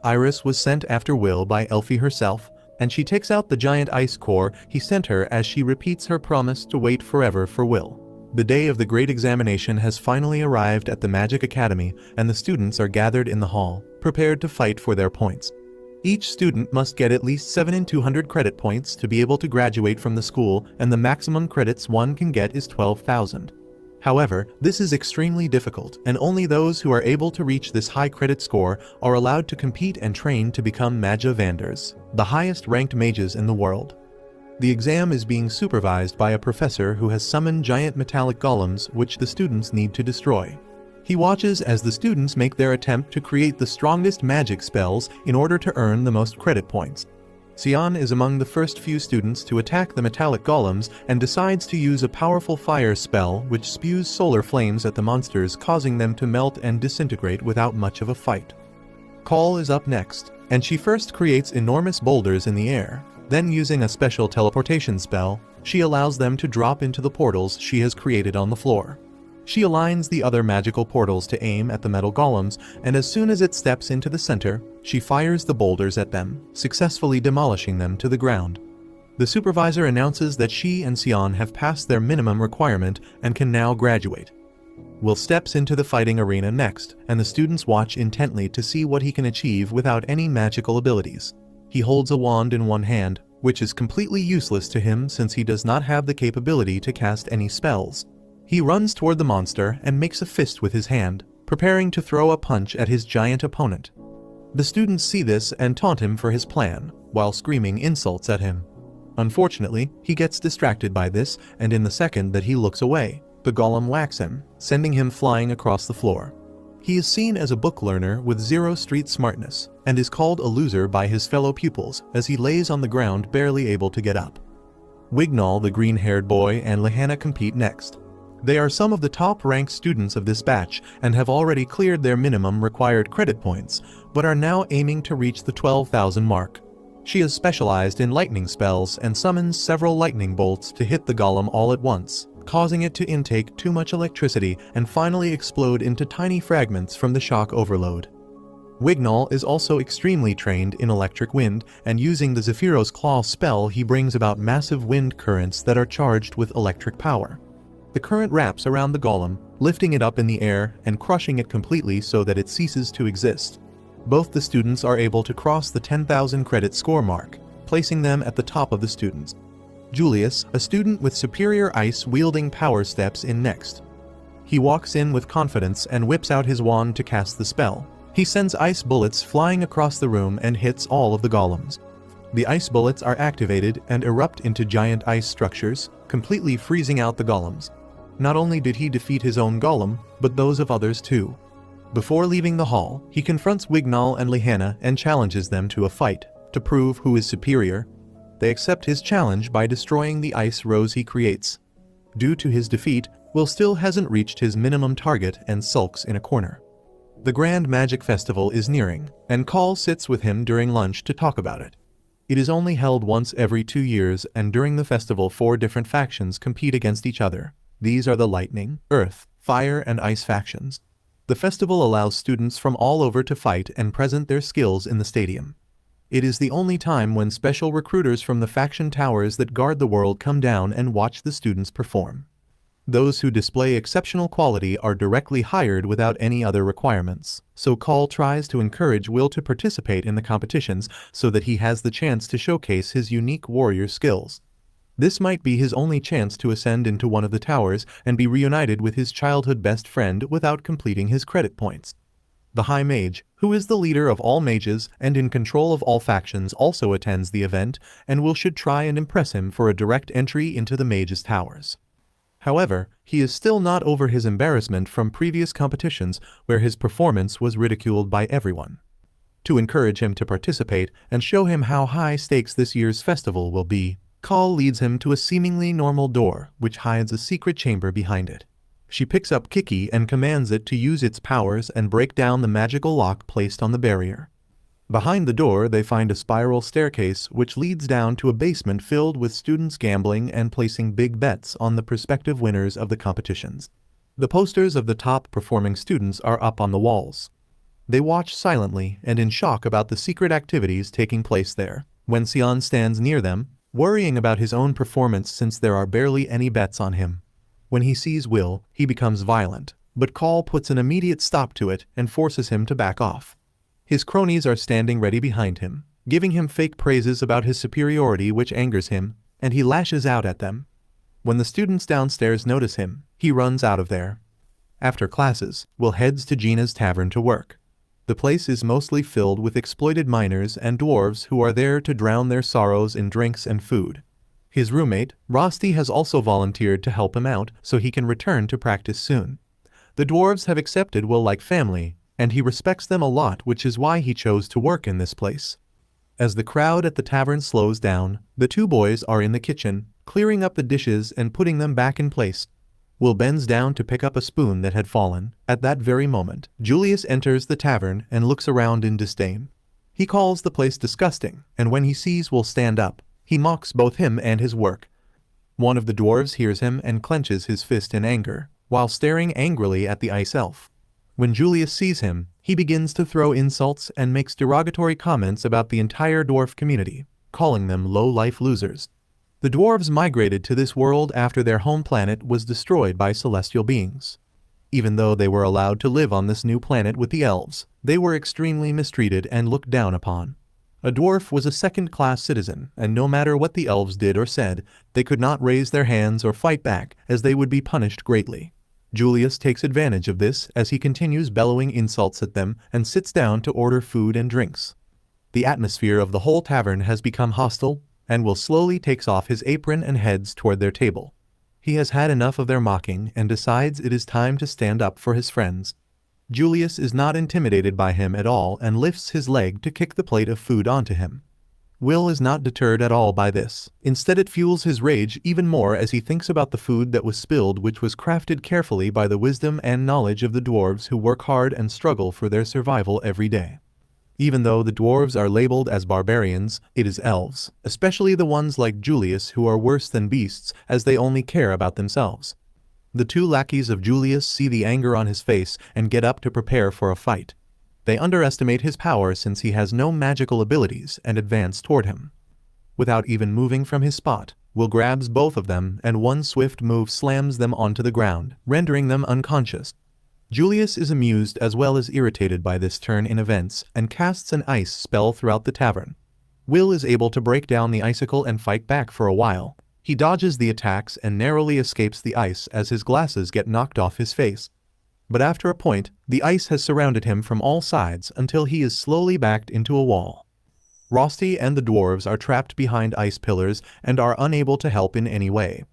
Iris was sent after Will by Elfie herself, and she takes out the giant ice core he sent her as she repeats her promise to wait forever for Will. The day of the great examination has finally arrived at the Magic Academy, and the students are gathered in the hall, prepared to fight for their points. Each student must get at least 7 in 200 credit points to be able to graduate from the school, and the maximum credits one can get is 12,000. However, this is extremely difficult, and only those who are able to reach this high credit score are allowed to compete and train to become Magia Vanders, the highest ranked mages in the world. The exam is being supervised by a professor who has summoned giant metallic golems which the students need to destroy. He watches as the students make their attempt to create the strongest magic spells in order to earn the most credit points. Xian is among the first few students to attack the metallic golems and decides to use a powerful fire spell which spews solar flames at the monsters, causing them to melt and disintegrate without much of a fight. Call is up next, and she first creates enormous boulders in the air. Then, using a special teleportation spell, she allows them to drop into the portals she has created on the floor. She aligns the other magical portals to aim at the metal golems, and as soon as it steps into the center, she fires the boulders at them, successfully demolishing them to the ground. The supervisor announces that she and Xian have passed their minimum requirement and can now graduate. Will steps into the fighting arena next, and the students watch intently to see what he can achieve without any magical abilities. He holds a wand in one hand, which is completely useless to him since he does not have the capability to cast any spells. He runs toward the monster and makes a fist with his hand, preparing to throw a punch at his giant opponent. The students see this and taunt him for his plan, while screaming insults at him. Unfortunately, he gets distracted by this, and in the second that he looks away, the golem whacks him, sending him flying across the floor. He is seen as a book learner with zero street smartness, and is called a loser by his fellow pupils as he lays on the ground barely able to get up. Wignall, the green-haired boy, and Lehana compete next. They are some of the top-ranked students of this batch and have already cleared their minimum required credit points, but are now aiming to reach the 12,000 mark. She is specialized in lightning spells and summons several lightning bolts to hit the golem all at once, causing it to intake too much electricity and finally explode into tiny fragments from the shock overload. Wignall is also extremely trained in electric wind, and using the Zephyros Claw spell he brings about massive wind currents that are charged with electric power. The current wraps around the golem, lifting it up in the air and crushing it completely so that it ceases to exist. Both the students are able to cross the 10,000 credit score mark, placing them at the top of the students. Julius, a student with superior ice-wielding power, steps in next. He walks in with confidence and whips out his wand to cast the spell. He sends ice bullets flying across the room and hits all of the golems. The ice bullets are activated and erupt into giant ice structures, completely freezing out the golems. Not only did he defeat his own golem, but those of others too. Before leaving the hall, he confronts Wignall and Lehana and challenges them to a fight, to prove who is superior. They accept his challenge by destroying the ice rose he creates. Due to his defeat, Will still hasn't reached his minimum target and sulks in a corner. The Grand Magic Festival is nearing, and Call sits with him during lunch to talk about it. It is only held once every 2 years, and during the festival 4 different factions compete against each other. These are the Lightning, Earth, Fire, and Ice factions. The festival allows students from all over to fight and present their skills in the stadium. It is the only time when special recruiters from the faction towers that guard the world come down and watch the students perform. Those who display exceptional quality are directly hired without any other requirements, so Call tries to encourage Will to participate in the competitions so that he has the chance to showcase his unique warrior skills. This might be his only chance to ascend into one of the towers and be reunited with his childhood best friend without completing his credit points. The High Mage, who is the leader of all mages and in control of all factions, also attends the event, and Will should try and impress him for a direct entry into the mages' towers. However, he is still not over his embarrassment from previous competitions where his performance was ridiculed by everyone. To encourage him to participate and show him how high stakes this year's festival will be, Call leads him to a seemingly normal door which hides a secret chamber behind it. She picks up Kiki and commands it to use its powers and break down the magical lock placed on the barrier. Behind the door they find a spiral staircase which leads down to a basement filled with students gambling and placing big bets on the prospective winners of the competitions. The posters of the top performing students are up on the walls. They watch silently and in shock about the secret activities taking place there, when Xian stands near them, worrying about his own performance since there are barely any bets on him. When he sees Will, he becomes violent, but Call puts an immediate stop to it and forces him to back off. His cronies are standing ready behind him, giving him fake praises about his superiority which angers him, and he lashes out at them. When the students downstairs notice him, he runs out of there. After classes, Will heads to Gina's tavern to work. The place is mostly filled with exploited miners and dwarves who are there to drown their sorrows in drinks and food. His roommate, Rosti, has also volunteered to help him out so he can return to practice soon. The dwarves have accepted Will like family, and he respects them a lot, which is why he chose to work in this place. As the crowd at the tavern slows down, the two boys are in the kitchen, clearing up the dishes and putting them back in place. Will bends down to pick up a spoon that had fallen. At that very moment, Julius enters the tavern and looks around in disdain. He calls the place disgusting, and when he sees Will stand up, he mocks both him and his work. One of the dwarves hears him and clenches his fist in anger, while staring angrily at the ice elf. When Julius sees him, he begins to throw insults and makes derogatory comments about the entire dwarf community, calling them low-life losers. The dwarves migrated to this world after their home planet was destroyed by celestial beings. Even though they were allowed to live on this new planet with the elves, they were extremely mistreated and looked down upon. A dwarf was a second-class citizen, and no matter what the elves did or said, they could not raise their hands or fight back, as they would be punished greatly. Julius takes advantage of this as he continues bellowing insults at them and sits down to order food and drinks. The atmosphere of the whole tavern has become hostile, and Will slowly takes off his apron and heads toward their table. He has had enough of their mocking and decides it is time to stand up for his friends. Julius is not intimidated by him at all and lifts his leg to kick the plate of food onto him. Will is not deterred at all by this. Instead, it fuels his rage even more as he thinks about the food that was spilled, which was crafted carefully by the wisdom and knowledge of the dwarves who work hard and struggle for their survival every day. Even though the dwarves are labeled as barbarians, it is elves, especially the ones like Julius, who are worse than beasts as they only care about themselves. The two lackeys of Julius see the anger on his face and get up to prepare for a fight. They underestimate his power since he has no magical abilities and advance toward him. Without even moving from his spot, Will grabs both of them and one swift move slams them onto the ground, rendering them unconscious. Julius is amused as well as irritated by this turn in events and casts an ice spell throughout the tavern. Will is able to break down the icicle and fight back for a while. He dodges the attacks and narrowly escapes the ice as his glasses get knocked off his face. But after a point, the ice has surrounded him from all sides until he is slowly backed into a wall. Rosti and the dwarves are trapped behind ice pillars and are unable to help in any way.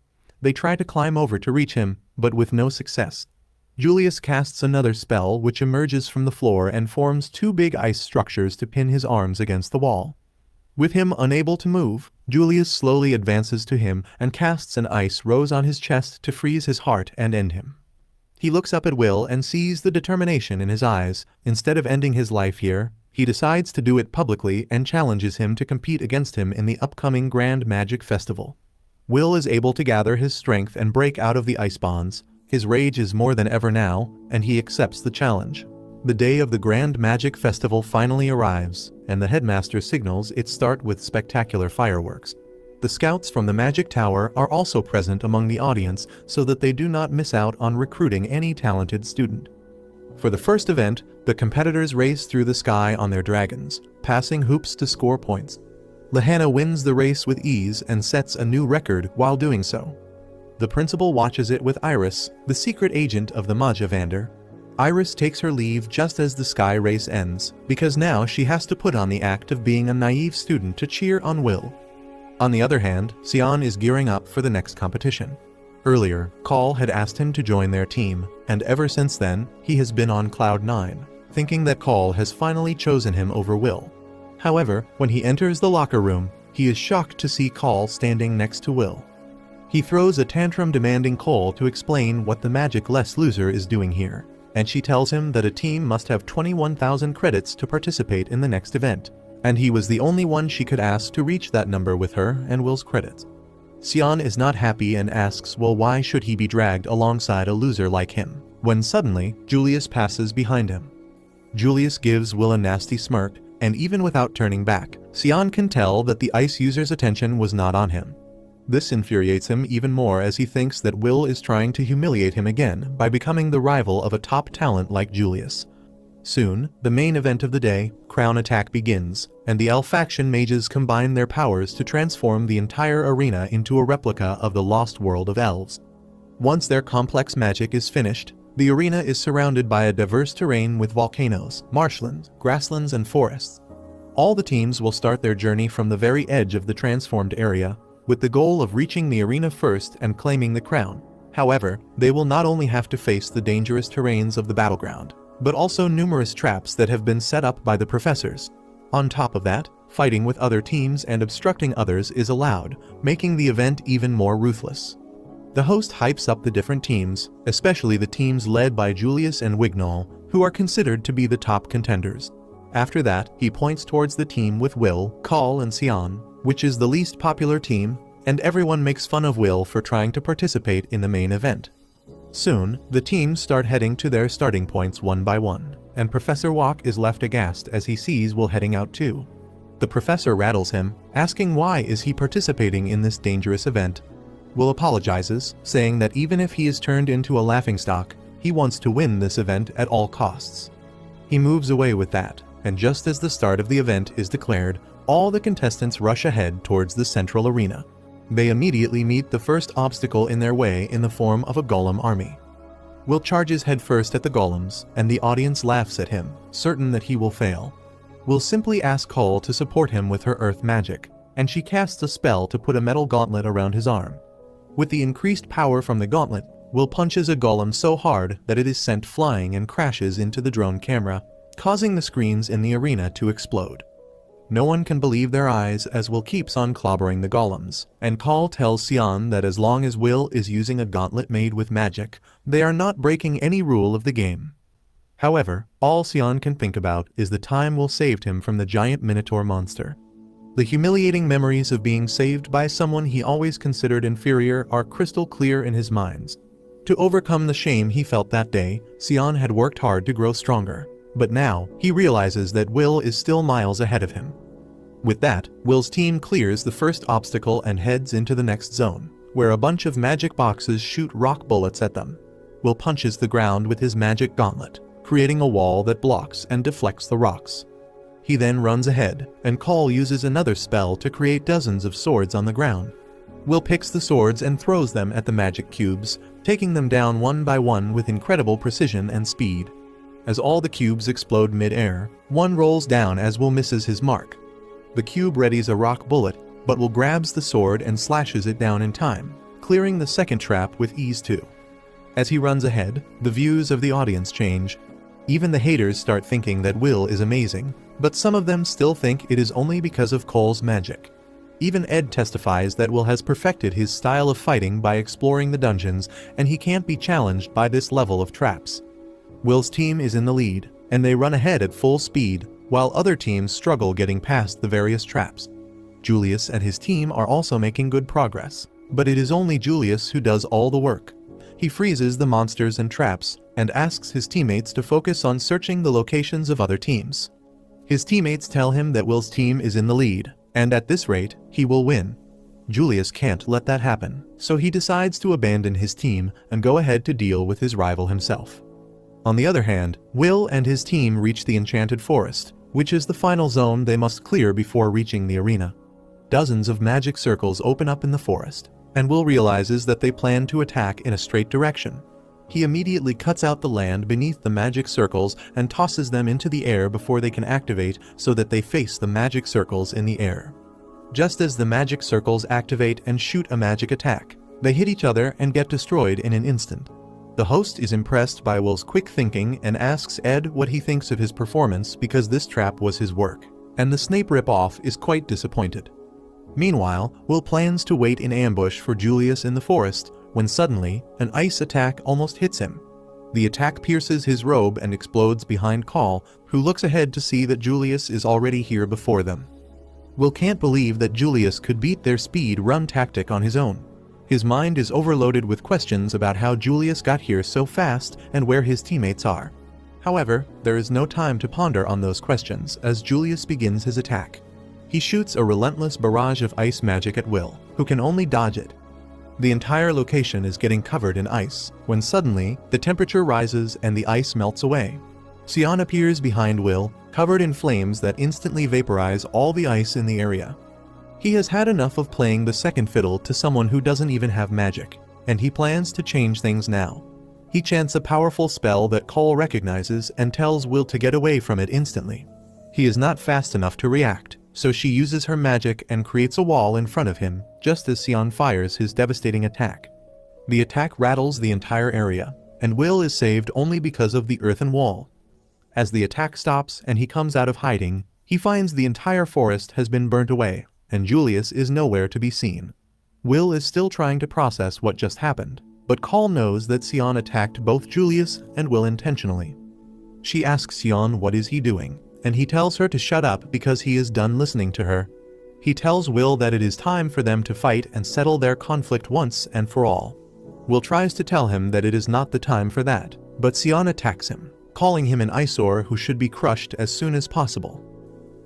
They try to climb over to reach him, but with no success. Julius casts another spell which emerges from the floor and forms two big ice structures to pin his arms against the wall. With him unable to move, Julius slowly advances to him and casts an ice rose on his chest to freeze his heart and end him. He looks up at Will and sees the determination in his eyes. Instead of ending his life here, he decides to do it publicly and challenges him to compete against him in the upcoming Grand Magic Festival. Will is able to gather his strength and break out of the ice bonds. His rage is more than ever now, and he accepts the challenge. The day of the Grand Magic Festival finally arrives, and the headmaster signals its start with spectacular fireworks. The scouts from the Magic Tower are also present among the audience so that they do not miss out on recruiting any talented student. For the first event, the competitors race through the sky on their dragons, passing hoops to score points. Lahanna wins the race with ease and sets a new record while doing so. The principal watches it with Iris, the secret agent of the Majavander. Iris takes her leave just as the sky race ends, because now she has to put on the act of being a naive student to cheer on Will. On the other hand, Sion is gearing up for the next competition. Earlier, Call had asked him to join their team, and ever since then, he has been on cloud 9, thinking that Call has finally chosen him over Will. However, when he enters the locker room, he is shocked to see Call standing next to Will. He throws a tantrum demanding Cole to explain what the magic-less loser is doing here, and she tells him that a team must have 21,000 credits to participate in the next event, and he was the only one she could ask to reach that number with her and Will's credits. Sion is not happy and asks Will why should he be dragged alongside a loser like him, when suddenly Julius passes behind him. Julius gives Will a nasty smirk, and even without turning back, Sion can tell that the ice user's attention was not on him. This infuriates him even more as he thinks that Will is trying to humiliate him again by becoming the rival of a top talent like Julius. Soon, the main event of the day, Crown Attack, begins, and the Elf faction mages combine their powers to transform the entire arena into a replica of the lost world of elves. Once their complex magic is finished, the arena is surrounded by a diverse terrain with volcanoes, marshlands, grasslands, and forests. All the teams will start their journey from the very edge of the transformed area, with the goal of reaching the arena first and claiming the crown. However, they will not only have to face the dangerous terrains of the battleground, but also numerous traps that have been set up by the professors. On top of that, fighting with other teams and obstructing others is allowed, making the event even more ruthless. The host hypes up the different teams, especially the teams led by Julius and Wignall, who are considered to be the top contenders. After that, he points towards the team with Will, Call, and Sion, which is the least popular team, and everyone makes fun of Will for trying to participate in the main event. Soon, the teams start heading to their starting points one by one, and Professor Walk is left aghast as he sees Will heading out too. The professor rattles him, asking why is he participating in this dangerous event. Will apologizes, saying that even if he is turned into a laughingstock, he wants to win this event at all costs. He moves away with that, and just as the start of the event is declared, all the contestants rush ahead towards the central arena. They immediately meet the first obstacle in their way in the form of a golem army. Will charges headfirst at the golems, and the audience laughs at him, certain that he will fail. Will simply asks Cole to support him with her earth magic, and she casts a spell to put a metal gauntlet around his arm. With the increased power from the gauntlet, Will punches a golem so hard that it is sent flying and crashes into the drone camera, causing the screens in the arena to explode. No one can believe their eyes as Will keeps on clobbering the golems, and Call tells Sion that as long as Will is using a gauntlet made with magic, they are not breaking any rule of the game. However, all Sion can think about is the time Will saved him from the giant Minotaur monster. The humiliating memories of being saved by someone he always considered inferior are crystal clear in his mind. To overcome the shame he felt that day, Sion had worked hard to grow stronger, but now he realizes that Will is still miles ahead of him. With that, Will's team clears the first obstacle and heads into the next zone, where a bunch of magic boxes shoot rock bullets at them. Will punches the ground with his magic gauntlet, creating a wall that blocks and deflects the rocks. He then runs ahead, and Call uses another spell to create dozens of swords on the ground. Will picks the swords and throws them at the magic cubes, taking them down one by one with incredible precision and speed. As all the cubes explode mid-air, one rolls down as Will misses his mark. The cube readies a rock bullet, but Will grabs the sword and slashes it down in time, clearing the second trap with ease too. As he runs ahead, the views of the audience change. Even the haters start thinking that Will is amazing, but some of them still think it is only because of Cole's magic. Even Ed testifies that Will has perfected his style of fighting by exploring the dungeons, and he can't be challenged by this level of traps. Will's team is in the lead, and they run ahead at full speed, while other teams struggle getting past the various traps. Julius and his team are also making good progress, but it is only Julius who does all the work. He freezes the monsters and traps, and asks his teammates to focus on searching the locations of other teams. His teammates tell him that Will's team is in the lead, and at this rate, he will win. Julius can't let that happen, so he decides to abandon his team and go ahead to deal with his rival himself. On the other hand, Will and his team reach the Enchanted Forest, which is the final zone they must clear before reaching the arena. Dozens of magic circles open up in the forest, and Will realizes that they plan to attack in a straight direction. He immediately cuts out the land beneath the magic circles and tosses them into the air before they can activate so that they face the magic circles in the air. Just as the magic circles activate and shoot a magic attack, they hit each other and get destroyed in an instant. The host is impressed by Will's quick thinking and asks Ed what he thinks of his performance because this trap was his work, and the Snape ripoff is quite disappointed. Meanwhile, Will plans to wait in ambush for Julius in the forest when suddenly, an ice attack almost hits him. The attack pierces his robe and explodes behind Call, who looks ahead to see that Julius is already here before them. Will can't believe that Julius could beat their speed run tactic on his own. His mind is overloaded with questions about how Julius got here so fast and where his teammates are. However, there is no time to ponder on those questions as Julius begins his attack. He shoots a relentless barrage of ice magic at Will, who can only dodge it. The entire location is getting covered in ice, when suddenly, the temperature rises and the ice melts away. Sion appears behind Will, covered in flames that instantly vaporize all the ice in the area. He has had enough of playing the second fiddle to someone who doesn't even have magic, and he plans to change things now. He chants a powerful spell that Cole recognizes and tells Will to get away from it instantly. He is not fast enough to react, so she uses her magic and creates a wall in front of him just as Sion fires his devastating attack. The attack rattles the entire area, and Will is saved only because of the earthen wall. As the attack stops and he comes out of hiding, he finds the entire forest has been burnt away, and Julius is nowhere to be seen. Will is still trying to process what just happened, but Cole knows that Sion attacked both Julius and Will intentionally. She asks Sion what is he doing, and he tells her to shut up because he is done listening to her. He tells Will that it is time for them to fight and settle their conflict once and for all. Will tries to tell him that it is not the time for that, but Sion attacks him, calling him an eyesore who should be crushed as soon as possible.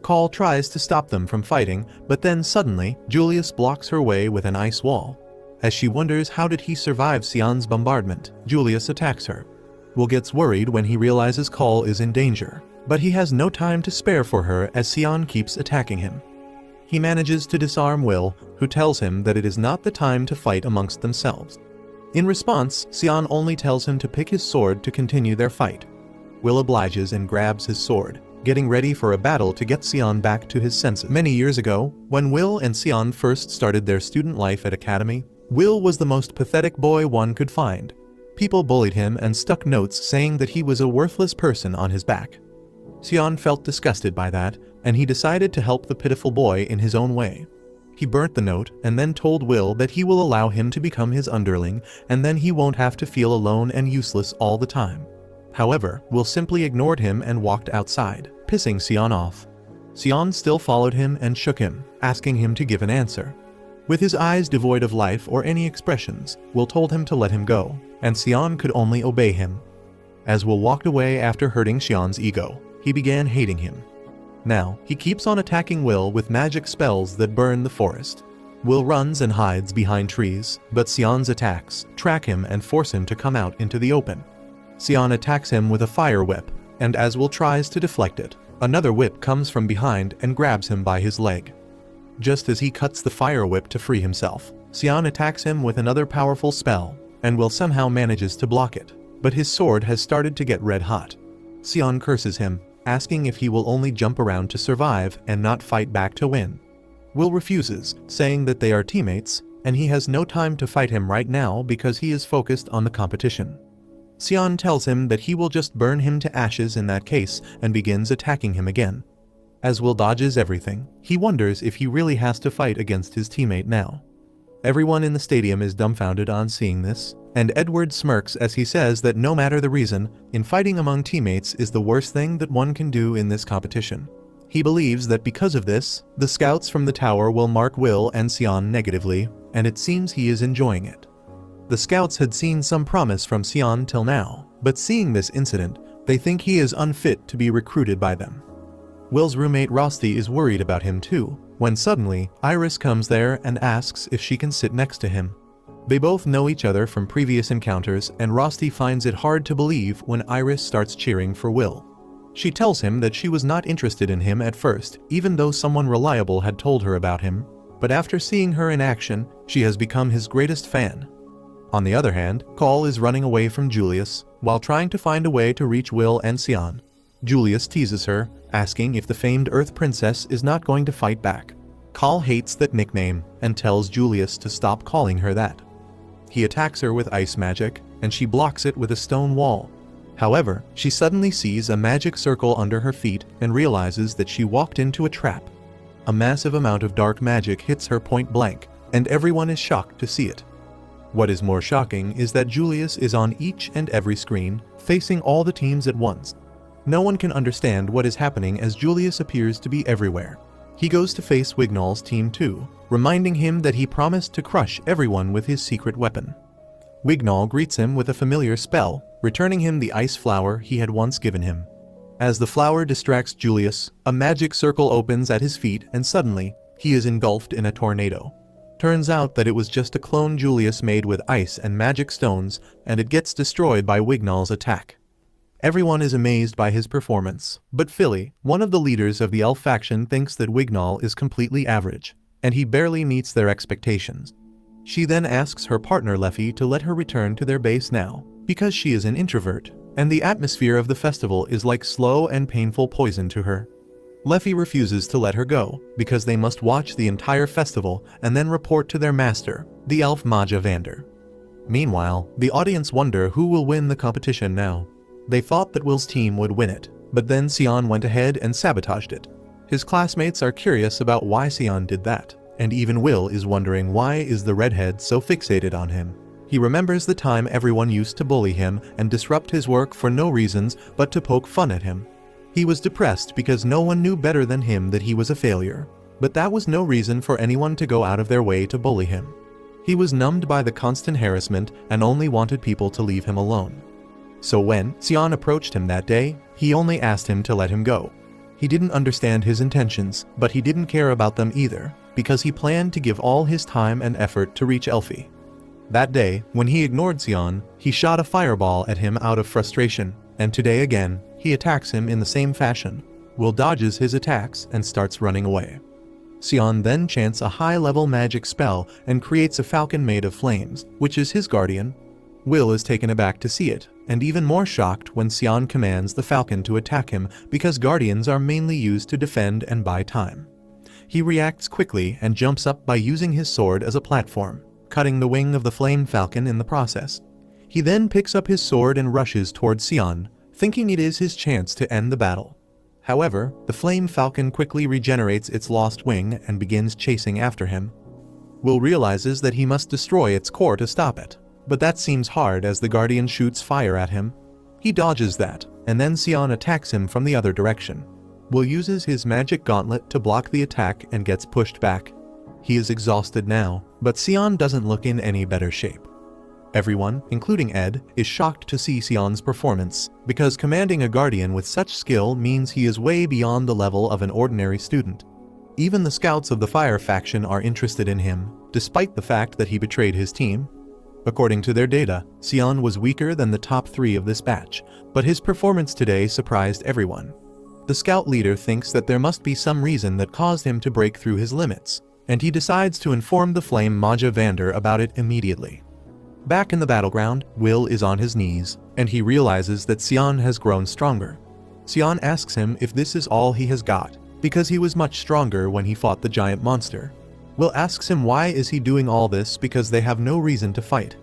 Cole tries to stop them from fighting, but then suddenly, Julius blocks her way with an ice wall. As she wonders how did he survive Sion's bombardment, Julius attacks her. Will gets worried when he realizes Cole is in danger, but he has no time to spare for her as Sion keeps attacking him. He manages to disarm Will, who tells him that it is not the time to fight amongst themselves. In response, Sion only tells him to pick his sword to continue their fight. Will obliges and grabs his sword, getting ready for a battle to get Sion back to his senses. Many years ago, when Will and Sion first started their student life at Academy, Will was the most pathetic boy one could find. People bullied him and stuck notes saying that he was a worthless person on his back. Sion felt disgusted by that, and he decided to help the pitiful boy in his own way. He burnt the note and then told Will that he will allow him to become his underling, and then he won't have to feel alone and useless all the time. However, Will simply ignored him and walked outside, pissing Sion off. Sion still followed him and shook him, asking him to give an answer. With his eyes devoid of life or any expressions, Will told him to let him go, and Sion could only obey him. As Will walked away after hurting Sion's ego, he began hating him. Now, he keeps on attacking Will with magic spells that burn the forest. Will runs and hides behind trees, but Sion's attacks track him and force him to come out into the open. Sion attacks him with a fire whip, and as Will tries to deflect it, another whip comes from behind and grabs him by his leg. Just as he cuts the fire whip to free himself, Sion attacks him with another powerful spell, and Will somehow manages to block it, but his sword has started to get red hot. Sion curses him, asking if he will only jump around to survive and not fight back to win. Will refuses, saying that they are teammates, and he has no time to fight him right now because he is focused on the competition. Sion tells him that he will just burn him to ashes in that case and begins attacking him again. As Will dodges everything, he wonders if he really has to fight against his teammate now. Everyone in the stadium is dumbfounded on seeing this, and Edward smirks as he says that no matter the reason, in fighting among teammates is the worst thing that one can do in this competition. He believes that because of this, the scouts from the tower will mark Will and Sion negatively, and it seems he is enjoying it. The scouts had seen some promise from Sion till now, but seeing this incident, they think he is unfit to be recruited by them. Will's roommate Rosti is worried about him too, when suddenly, Iris comes there and asks if she can sit next to him. They both know each other from previous encounters, and Rosti finds it hard to believe when Iris starts cheering for Will. She tells him that she was not interested in him at first, even though someone reliable had told her about him, but after seeing her in action, she has become his greatest fan. On the other hand, Cole is running away from Julius, while trying to find a way to reach Will and Sion. Julius teases her, asking if the famed Earth Princess is not going to fight back. Cole hates that nickname, and tells Julius to stop calling her that. He attacks her with ice magic, and she blocks it with a stone wall. However, she suddenly sees a magic circle under her feet and realizes that she walked into a trap. A massive amount of dark magic hits her point blank, and everyone is shocked to see it. What is more shocking is that Julius is on each and every screen, facing all the teams at once. No one can understand what is happening as Julius appears to be everywhere. He goes to face Wignall's team too, reminding him that he promised to crush everyone with his secret weapon. Wignall greets him with a familiar spell, returning him the ice flower he had once given him. As the flower distracts Julius, a magic circle opens at his feet and suddenly, he is engulfed in a tornado. Turns out that it was just a clone Julius made with ice and magic stones, and it gets destroyed by Wignall's attack. Everyone is amazed by his performance, but Philly, one of the leaders of the elf faction, thinks that Wignall is completely average, and he barely meets their expectations. She then asks her partner Leffy to let her return to their base now, because she is an introvert, and the atmosphere of the festival is like slow and painful poison to her. Leffy refuses to let her go, because they must watch the entire festival and then report to their master, the elf Maja Vander. Meanwhile, the audience wonder who will win the competition now. They thought that Will's team would win it, but then Sion went ahead and sabotaged it. His classmates are curious about why Sion did that, and even Will is wondering why is the redhead so fixated on him. He remembers the time everyone used to bully him and disrupt his work for no reasons but to poke fun at him. He was depressed because no one knew better than him that he was a failure, but that was no reason for anyone to go out of their way to bully him. He was numbed by the constant harassment and only wanted people to leave him alone. So when Sion approached him that day, he only asked him to let him go. He didn't understand his intentions, but he didn't care about them either, because he planned to give all his time and effort to reach Elfie. That day, when he ignored Sion, he shot a fireball at him out of frustration, and today again, he attacks him in the same fashion. Will dodges his attacks and starts running away. Sion then chants a high-level magic spell and creates a falcon made of flames, which is his guardian. Will is taken aback to see it, and even more shocked when Sion commands the falcon to attack him because guardians are mainly used to defend and buy time. He reacts quickly and jumps up by using his sword as a platform, cutting the wing of the flame falcon in the process. He then picks up his sword and rushes towards Sion, thinking it is his chance to end the battle. However, the flame falcon quickly regenerates its lost wing and begins chasing after him. Will realizes that he must destroy its core to stop it, but that seems hard as the guardian shoots fire at him. He dodges that, and then Sion attacks him from the other direction. Will uses his magic gauntlet to block the attack and gets pushed back. He is exhausted now, but Sion doesn't look in any better shape. Everyone, including Ed, is shocked to see Sion's performance, because commanding a guardian with such skill means he is way beyond the level of an ordinary student. Even the scouts of the Fire faction are interested in him, despite the fact that he betrayed his team. According to their data, Sion was weaker than the top 3 of this batch, but his performance today surprised everyone. The scout leader thinks that there must be some reason that caused him to break through his limits, and he decides to inform the Flame Maja Vander about it immediately. Back in the battleground, Will is on his knees, and he realizes that Sion has grown stronger. Sion asks him if this is all he has got, because he was much stronger when he fought the giant monster. Will asks him why is he doing all this because they have no reason to fight.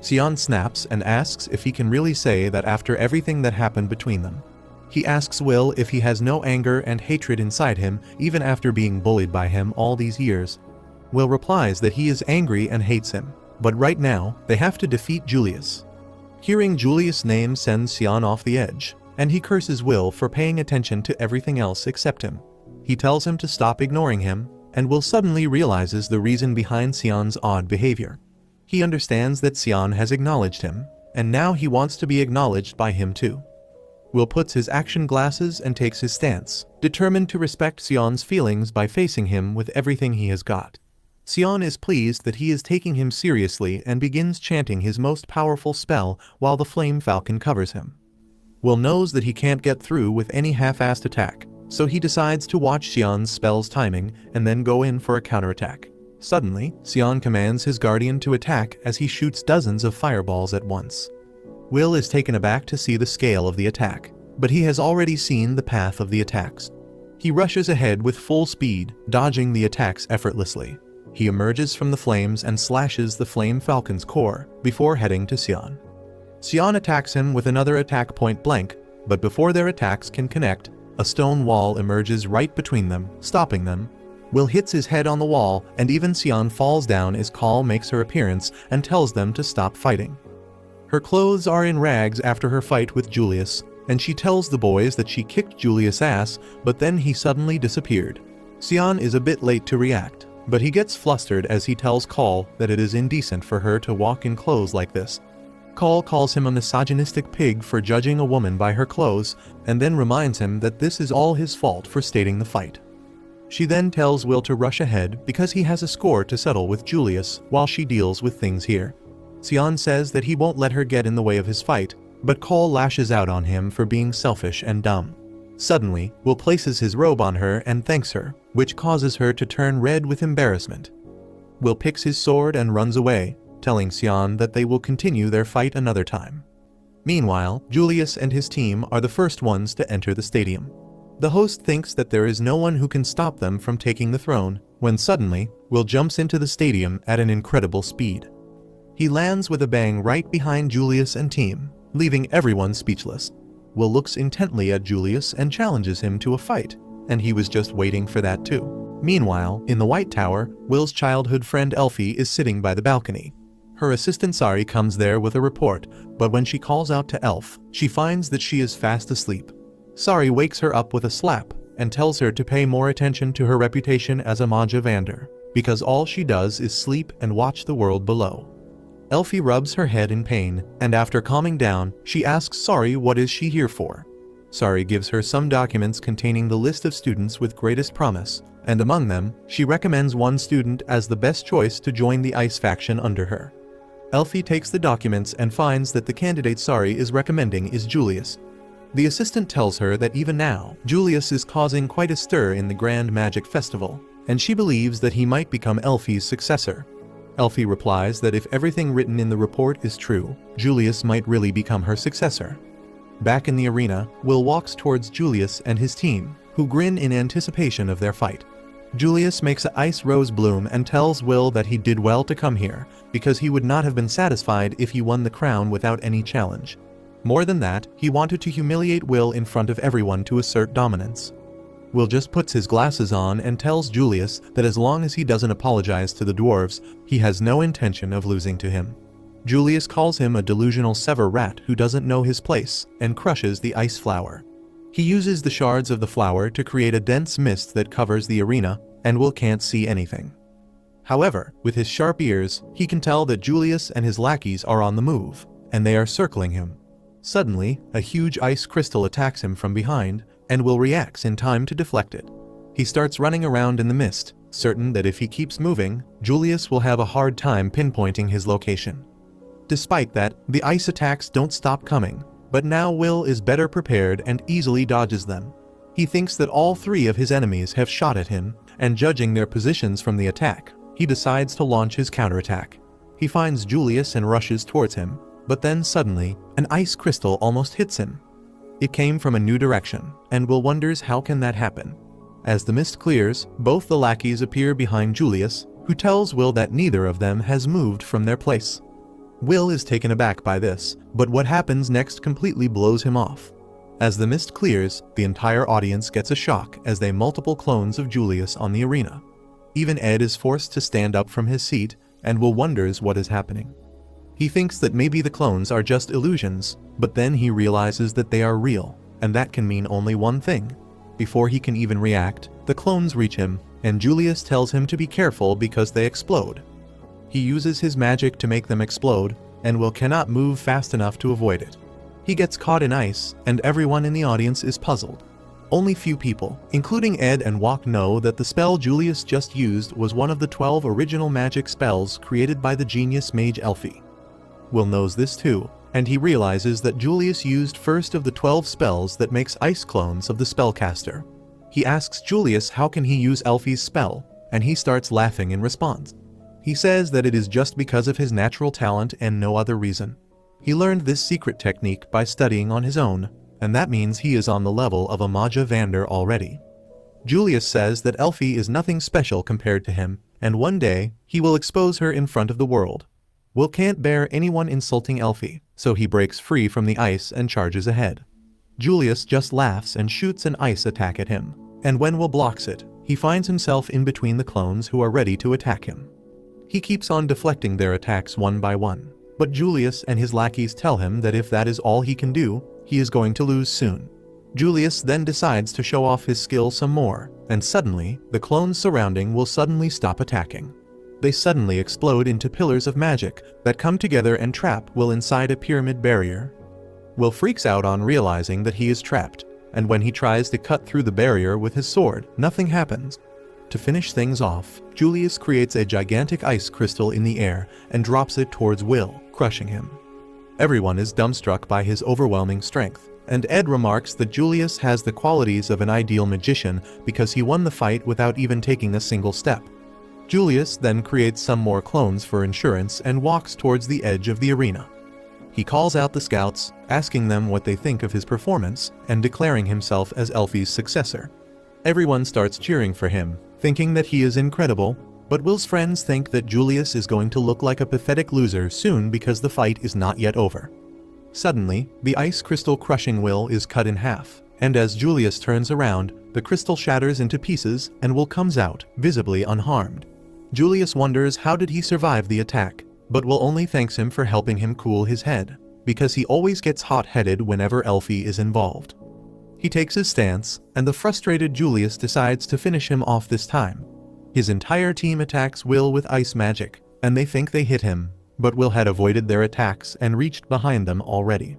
Sion snaps and asks if he can really say that after everything that happened between them. He asks Will if he has no anger and hatred inside him even after being bullied by him all these years. Will replies that he is angry and hates him, but right now, they have to defeat Julius. Hearing Julius' name sends Sion off the edge, and he curses Will for paying attention to everything else except him. He tells him to stop ignoring him, and Will suddenly realizes the reason behind Sion's odd behavior. He understands that Sion has acknowledged him, and now he wants to be acknowledged by him too. Will puts his action glasses and takes his stance, determined to respect Sion's feelings by facing him with everything he has got. Sion is pleased that he is taking him seriously and begins chanting his most powerful spell while the Flame Falcon covers him. Will knows that he can't get through with any half-assed attack, so he decides to watch Sion's spell's timing and then go in for a counterattack. Suddenly, Sion commands his guardian to attack as he shoots dozens of fireballs at once. Will is taken aback to see the scale of the attack, but he has already seen the path of the attacks. He rushes ahead with full speed, dodging the attacks effortlessly. He emerges from the flames and slashes the Flame Falcon's core before heading to Sion. Sion attacks him with another attack point blank, but before their attacks can connect, a stone wall emerges right between them, stopping them. Will hits his head on the wall, and even Sion falls down as Call makes her appearance and tells them to stop fighting. Her clothes are in rags after her fight with Julius, and she tells the boys that she kicked Julius' ass, but then he suddenly disappeared. Sion is a bit late to react, but he gets flustered as he tells Call that it is indecent for her to walk in clothes like this. Call calls him a misogynistic pig for judging a woman by her clothes, and then reminds him that this is all his fault for stating the fight. She then tells Will to rush ahead because he has a score to settle with Julius while she deals with things here. Sion says that he won't let her get in the way of his fight, but Cole lashes out on him for being selfish and dumb. Suddenly, Will places his robe on her and thanks her, which causes her to turn red with embarrassment. Will picks his sword and runs away, telling Xian that they will continue their fight another time. Meanwhile, Julius and his team are the first ones to enter the stadium. The host thinks that there is no one who can stop them from taking the throne, when suddenly, Will jumps into the stadium at an incredible speed. He lands with a bang right behind Julius and team, leaving everyone speechless. Will looks intently at Julius and challenges him to a fight, and he was just waiting for that too. Meanwhile, in the White Tower, Will's childhood friend Elfie is sitting by the balcony. Her assistant Sari comes there with a report, but when she calls out to Elf, she finds that she is fast asleep. Sari wakes her up with a slap and tells her to pay more attention to her reputation as a Maja Vander, because all she does is sleep and watch the world below. Elfie rubs her head in pain, and after calming down, she asks Sari what is she here for. Sari gives her some documents containing the list of students with greatest promise, and among them, she recommends one student as the best choice to join the ice faction under her. Elfie takes the documents and finds that the candidate Sari is recommending is Julius. The assistant tells her that even now, Julius is causing quite a stir in the Grand Magic Festival, and she believes that he might become Elfie's successor. Elfie replies that if everything written in the report is true, Julius might really become her successor. Back in the arena, Will walks towards Julius and his team, who grin in anticipation of their fight. Julius makes an ice rose bloom and tells Will that he did well to come here, because he would not have been satisfied if he won the crown without any challenge. More than that, he wanted to humiliate Will in front of everyone to assert dominance. Will just puts his glasses on and tells Julius that as long as he doesn't apologize to the dwarves, he has no intention of losing to him. Julius calls him a delusional sever rat who doesn't know his place and crushes the ice flower. He uses the shards of the flower to create a dense mist that covers the arena, and Will can't see anything. However, with his sharp ears, he can tell that Julius and his lackeys are on the move, and they are circling him. Suddenly, a huge ice crystal attacks him from behind, and Will reacts in time to deflect it. He starts running around in the mist, certain that if he keeps moving, Julius will have a hard time pinpointing his location. Despite that, the ice attacks don't stop coming, but now Will is better prepared and easily dodges them. He thinks that all three of his enemies have shot at him, and judging their positions from the attack, he decides to launch his counterattack. He finds Julius and rushes towards him, but then suddenly, an ice crystal almost hits him. It came from a new direction, and Will wonders how can that happen. As the mist clears, both the lackeys appear behind Julius, who tells Will that neither of them has moved from their place. Will is taken aback by this, but what happens next completely blows him off. As the mist clears, the entire audience gets a shock as they multiple clones of Julius on the arena. Even Ed is forced to stand up from his seat, and Will wonders what is happening. He thinks that maybe the clones are just illusions, but then he realizes that they are real, and that can mean only one thing. Before he can even react, the clones reach him, and Julius tells him to be careful because they explode. He uses his magic to make them explode, and Will cannot move fast enough to avoid it. He gets caught in ice, and everyone in the audience is puzzled. Only few people, including Ed and Wok, know that the spell Julius just used was one of the 12 original magic spells created by the genius mage Elfie. Will knows this too, and he realizes that Julius used first of the 12 spells that makes ice clones of the spellcaster. He asks Julius how can he use Elfie's spell, and he starts laughing in response. He says that it is just because of his natural talent and no other reason. He learned this secret technique by studying on his own, and that means he is on the level of a Maja Vander already. Julius says that Elfie is nothing special compared to him, and one day, he will expose her in front of the world. Will can't bear anyone insulting Elfie, so he breaks free from the ice and charges ahead. Julius just laughs and shoots an ice attack at him, and when Will blocks it, he finds himself in between the clones who are ready to attack him. He keeps on deflecting their attacks one by one, but Julius and his lackeys tell him that if that is all he can do, he is going to lose soon. Julius then decides to show off his skill some more, and suddenly, the clones surrounding will suddenly stop attacking. They suddenly explode into pillars of magic that come together and trap Will inside a pyramid barrier. Will freaks out on realizing that he is trapped, and when he tries to cut through the barrier with his sword, nothing happens. To finish things off, Julius creates a gigantic ice crystal in the air and drops it towards Will, crushing him. Everyone is dumbstruck by his overwhelming strength, and Ed remarks that Julius has the qualities of an ideal magician because he won the fight without even taking a single step. Julius then creates some more clones for insurance and walks towards the edge of the arena. He calls out the scouts, asking them what they think of his performance, and declaring himself as Elfie's successor. Everyone starts cheering for him, thinking that he is incredible, but Will's friends think that Julius is going to look like a pathetic loser soon because the fight is not yet over. Suddenly, the ice crystal crushing Will is cut in half, and as Julius turns around, the crystal shatters into pieces and Will comes out, visibly unharmed. Julius wonders how did he survive the attack, but Will only thanks him for helping him cool his head, because he always gets hot-headed whenever Elfie is involved. He takes his stance, and the frustrated Julius decides to finish him off this time. His entire team attacks Will with ice magic, and they think they hit him, but Will had avoided their attacks and reached behind them already.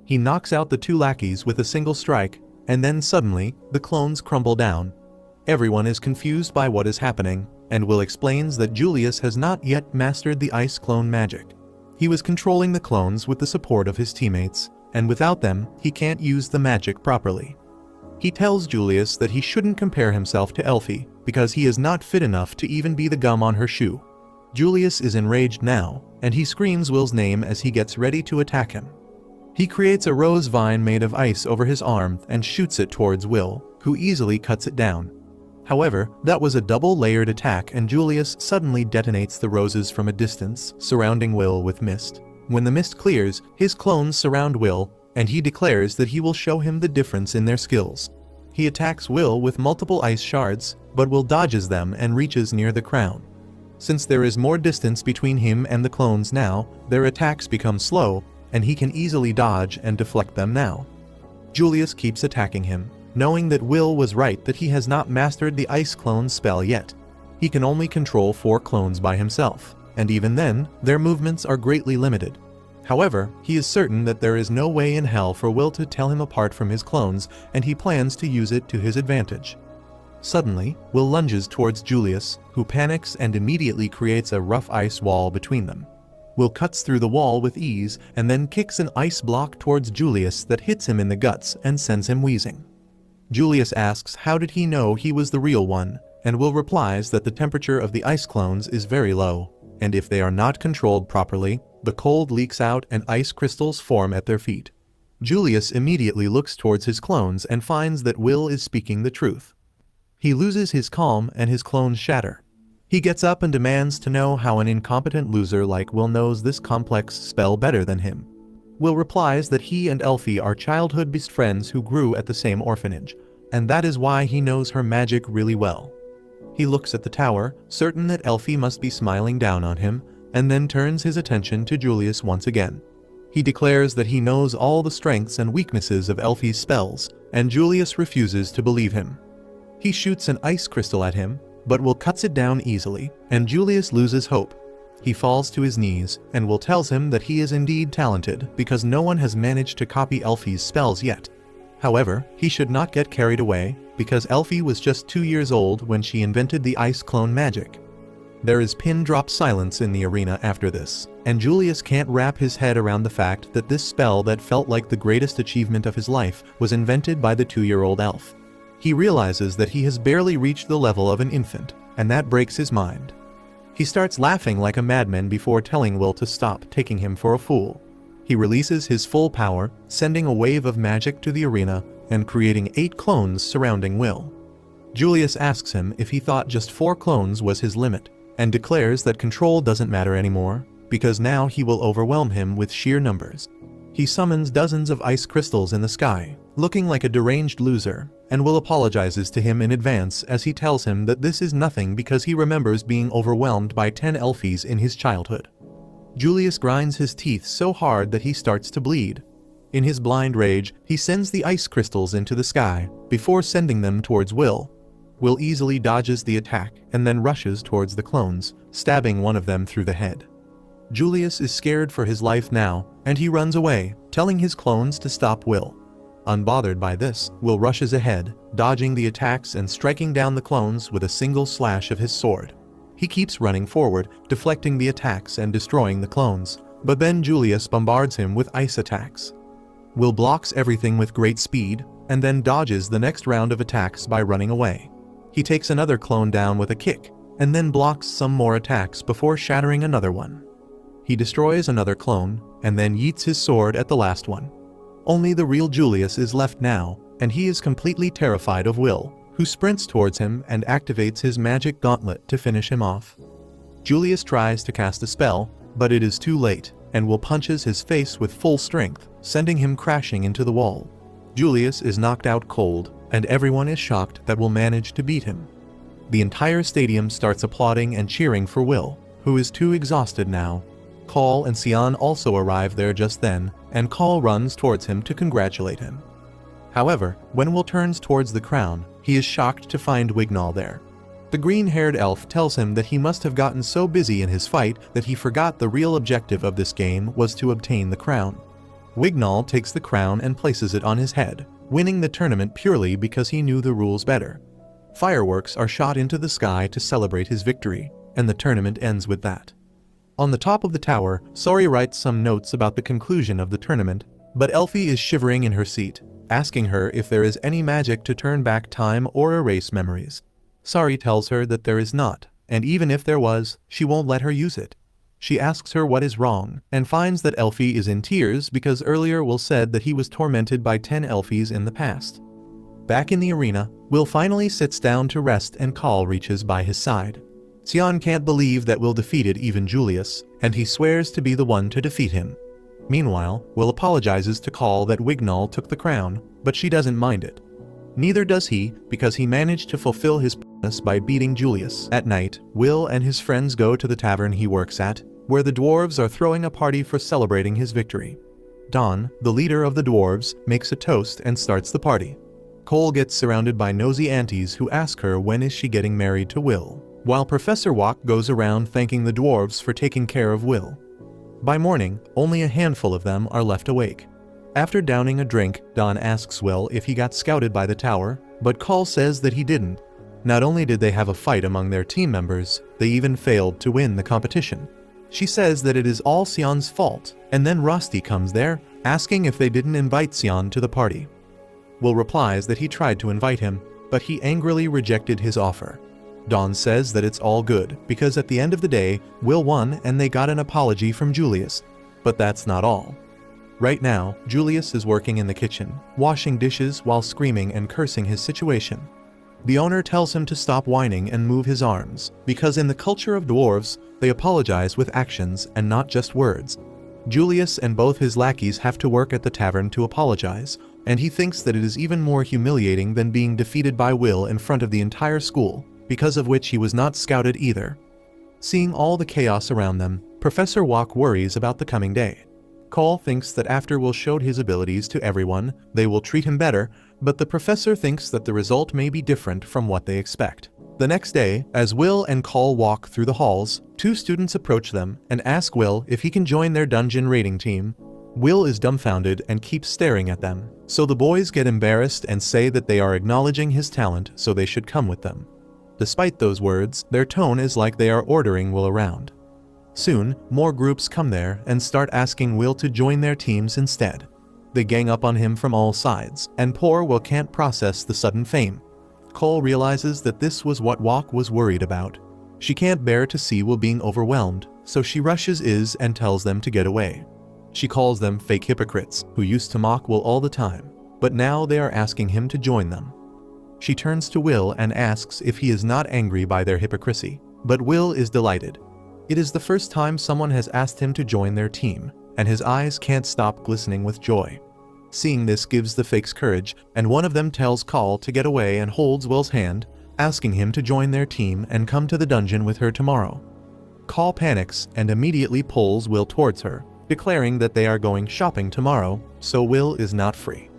He knocks out the two lackeys with a single strike, and then suddenly, the clones crumble down. Everyone is confused by what is happening, and Will explains that Julius has not yet mastered the ice clone magic. He was controlling the clones with the support of his teammates, and without them, he can't use the magic properly. He tells Julius that he shouldn't compare himself to Elfie, because he is not fit enough to even be the gum on her shoe. Julius is enraged now, and he screams Will's name as he gets ready to attack him. He creates a rose vine made of ice over his arm and shoots it towards Will, who easily cuts it down. However, that was a double-layered attack and Julius suddenly detonates the roses from a distance, surrounding Will with mist. When the mist clears, his clones surround Will, and he declares that he will show him the difference in their skills. He attacks Will with multiple ice shards, but Will dodges them and reaches near the crown. Since there is more distance between him and the clones now, their attacks become slow, and he can easily dodge and deflect them now. Julius keeps attacking him, knowing that Will was right that he has not mastered the ice clone spell yet. He can only control 4 clones by himself, and even then, their movements are greatly limited. However, he is certain that there is no way in hell for Will to tell him apart from his clones, and he plans to use it to his advantage. Suddenly, Will lunges towards Julius, who panics and immediately creates a rough ice wall between them. Will cuts through the wall with ease and then kicks an ice block towards Julius that hits him in the guts and sends him wheezing. Julius asks how did he know he was the real one, and Will replies that the temperature of the ice clones is very low, and if they are not controlled properly, the cold leaks out and ice crystals form at their feet. Julius immediately looks towards his clones and finds that Will is speaking the truth. He loses his calm and his clones shatter. He gets up and demands to know how an incompetent loser like Will knows this complex spell better than him. Will replies that he and Elfie are childhood best friends who grew at the same orphanage, and that is why he knows her magic really well. He looks at the tower, certain that Elfie must be smiling down on him, and then turns his attention to Julius once again. He declares that he knows all the strengths and weaknesses of Elfie's spells, and Julius refuses to believe him. He shoots an ice crystal at him, but Will cuts it down easily, and Julius loses hope. He falls to his knees, and Will tells him that he is indeed talented because no one has managed to copy Elfie's spells yet. However, he should not get carried away, because Elfie was just 2 years old when she invented the ice clone magic. There is pin-drop silence in the arena after this, and Julius can't wrap his head around the fact that this spell that felt like the greatest achievement of his life was invented by the 2-year-old elf. He realizes that he has barely reached the level of an infant, and that breaks his mind. He starts laughing like a madman before telling Will to stop taking him for a fool. He releases his full power, sending a wave of magic to the arena and creating 8 clones surrounding Will. Julius asks him if he thought just 4 clones was his limit, and declares that control doesn't matter anymore, because now he will overwhelm him with sheer numbers. He summons dozens of ice crystals in the sky, looking like a deranged loser, and Will apologizes to him in advance as he tells him that this is nothing because he remembers being overwhelmed by 10 Elfies in his childhood. Julius grinds his teeth so hard that he starts to bleed. In his blind rage, he sends the ice crystals into the sky, before sending them towards Will. Will easily dodges the attack and then rushes towards the clones, stabbing one of them through the head. Julius is scared for his life now, and he runs away, telling his clones to stop Will. Unbothered by this, Will rushes ahead, dodging the attacks and striking down the clones with a single slash of his sword. He keeps running forward, deflecting the attacks and destroying the clones, But then Julius bombards him with ice attacks. Will blocks everything with great speed, and then dodges the next round of attacks by running away. He takes another clone down with a kick, and then blocks some more attacks before shattering another one. He destroys another clone, and then yeets his sword at the last one. Only the real Julius is left now, and he is completely terrified of Will, who sprints towards him and activates his magic gauntlet to finish him off. Julius tries to cast a spell, but it is too late, and Will punches his face with full strength, sending him crashing into the wall. Julius is knocked out cold, and everyone is shocked that Will manage to beat him. The entire stadium starts applauding and cheering for Will, who is too exhausted now. Call and Sion also arrive there just then, and Call runs towards him to congratulate him. However, when Will turns towards the crown, he is shocked to find Wignall there. The green-haired elf tells him that he must have gotten so busy in his fight that he forgot the real objective of this game was to obtain the crown. Wignall takes the crown and places it on his head, winning the tournament purely because he knew the rules better. Fireworks are shot into the sky to celebrate his victory, and the tournament ends with that. On the top of the tower, Sori writes some notes about the conclusion of the tournament, but Elfie is shivering in her seat, asking her if there is any magic to turn back time or erase memories. Sari tells her that there is not, and even if there was, she won't let her use it. She asks her what is wrong, and finds that Elfie is in tears because earlier Will said that he was tormented by 10 Elfies in the past. Back in the arena, Will finally sits down to rest and Call reaches by his side. Sion can't believe that Will defeated even Julius, and he swears to be the one to defeat him. Meanwhile, Will apologizes to Call that Wignall took the crown, but she doesn't mind it. Neither does he, because he managed to fulfill his promise by beating Julius. At night, Will and his friends go to the tavern he works at, where the dwarves are throwing a party for celebrating his victory. Dawn, the leader of the dwarves, makes a toast and starts the party. Cole gets surrounded by nosy aunties who ask her when is she getting married to Will, while Professor Wok goes around thanking the dwarves for taking care of Will. By morning, only a handful of them are left awake. After downing a drink, Dawn asks Will if he got scouted by the tower, but Call says that he didn't. Not only did they have a fight among their team members, they even failed to win the competition. She says that it is all Sion's fault, and then Rusty comes there, asking if they didn't invite Sion to the party. Will replies that he tried to invite him, but he angrily rejected his offer. Dawn says that it's all good, because at the end of the day, Will won and they got an apology from Julius. But that's not all. Right now, Julius is working in the kitchen, washing dishes while screaming and cursing his situation. The owner tells him to stop whining and move his arms, because in the culture of dwarves, they apologize with actions and not just words. Julius and both his lackeys have to work at the tavern to apologize, and he thinks that it is even more humiliating than being defeated by Will in front of the entire school, because of which he was not scouted either. Seeing all the chaos around them, Professor Wok worries about the coming day. Cole thinks that after Will showed his abilities to everyone, they will treat him better, but the professor thinks that the result may be different from what they expect. The next day, as Will and Cole walk through the halls, 2 students approach them and ask Will if he can join their dungeon raiding team. Will is dumbfounded and keeps staring at them, so the boys get embarrassed and say that they are acknowledging his talent so they should come with them. Despite those words, their tone is like they are ordering Will around. Soon, more groups come there and start asking Will to join their teams instead. They gang up on him from all sides, and poor Will can't process the sudden fame. Cole realizes that this was what Wok was worried about. She can't bear to see Will being overwhelmed, so she rushes Iz and tells them to get away. She calls them fake hypocrites, who used to mock Will all the time, but now they are asking him to join them. She turns to Will and asks if he is not angry by their hypocrisy, but Will is delighted. It is the first time someone has asked him to join their team, and his eyes can't stop glistening with joy. Seeing this gives the fakes courage, and one of them tells Call to get away and holds Will's hand, asking him to join their team and come to the dungeon with her tomorrow. Call panics and immediately pulls Will towards her, declaring that they are going shopping tomorrow, so Will is not free.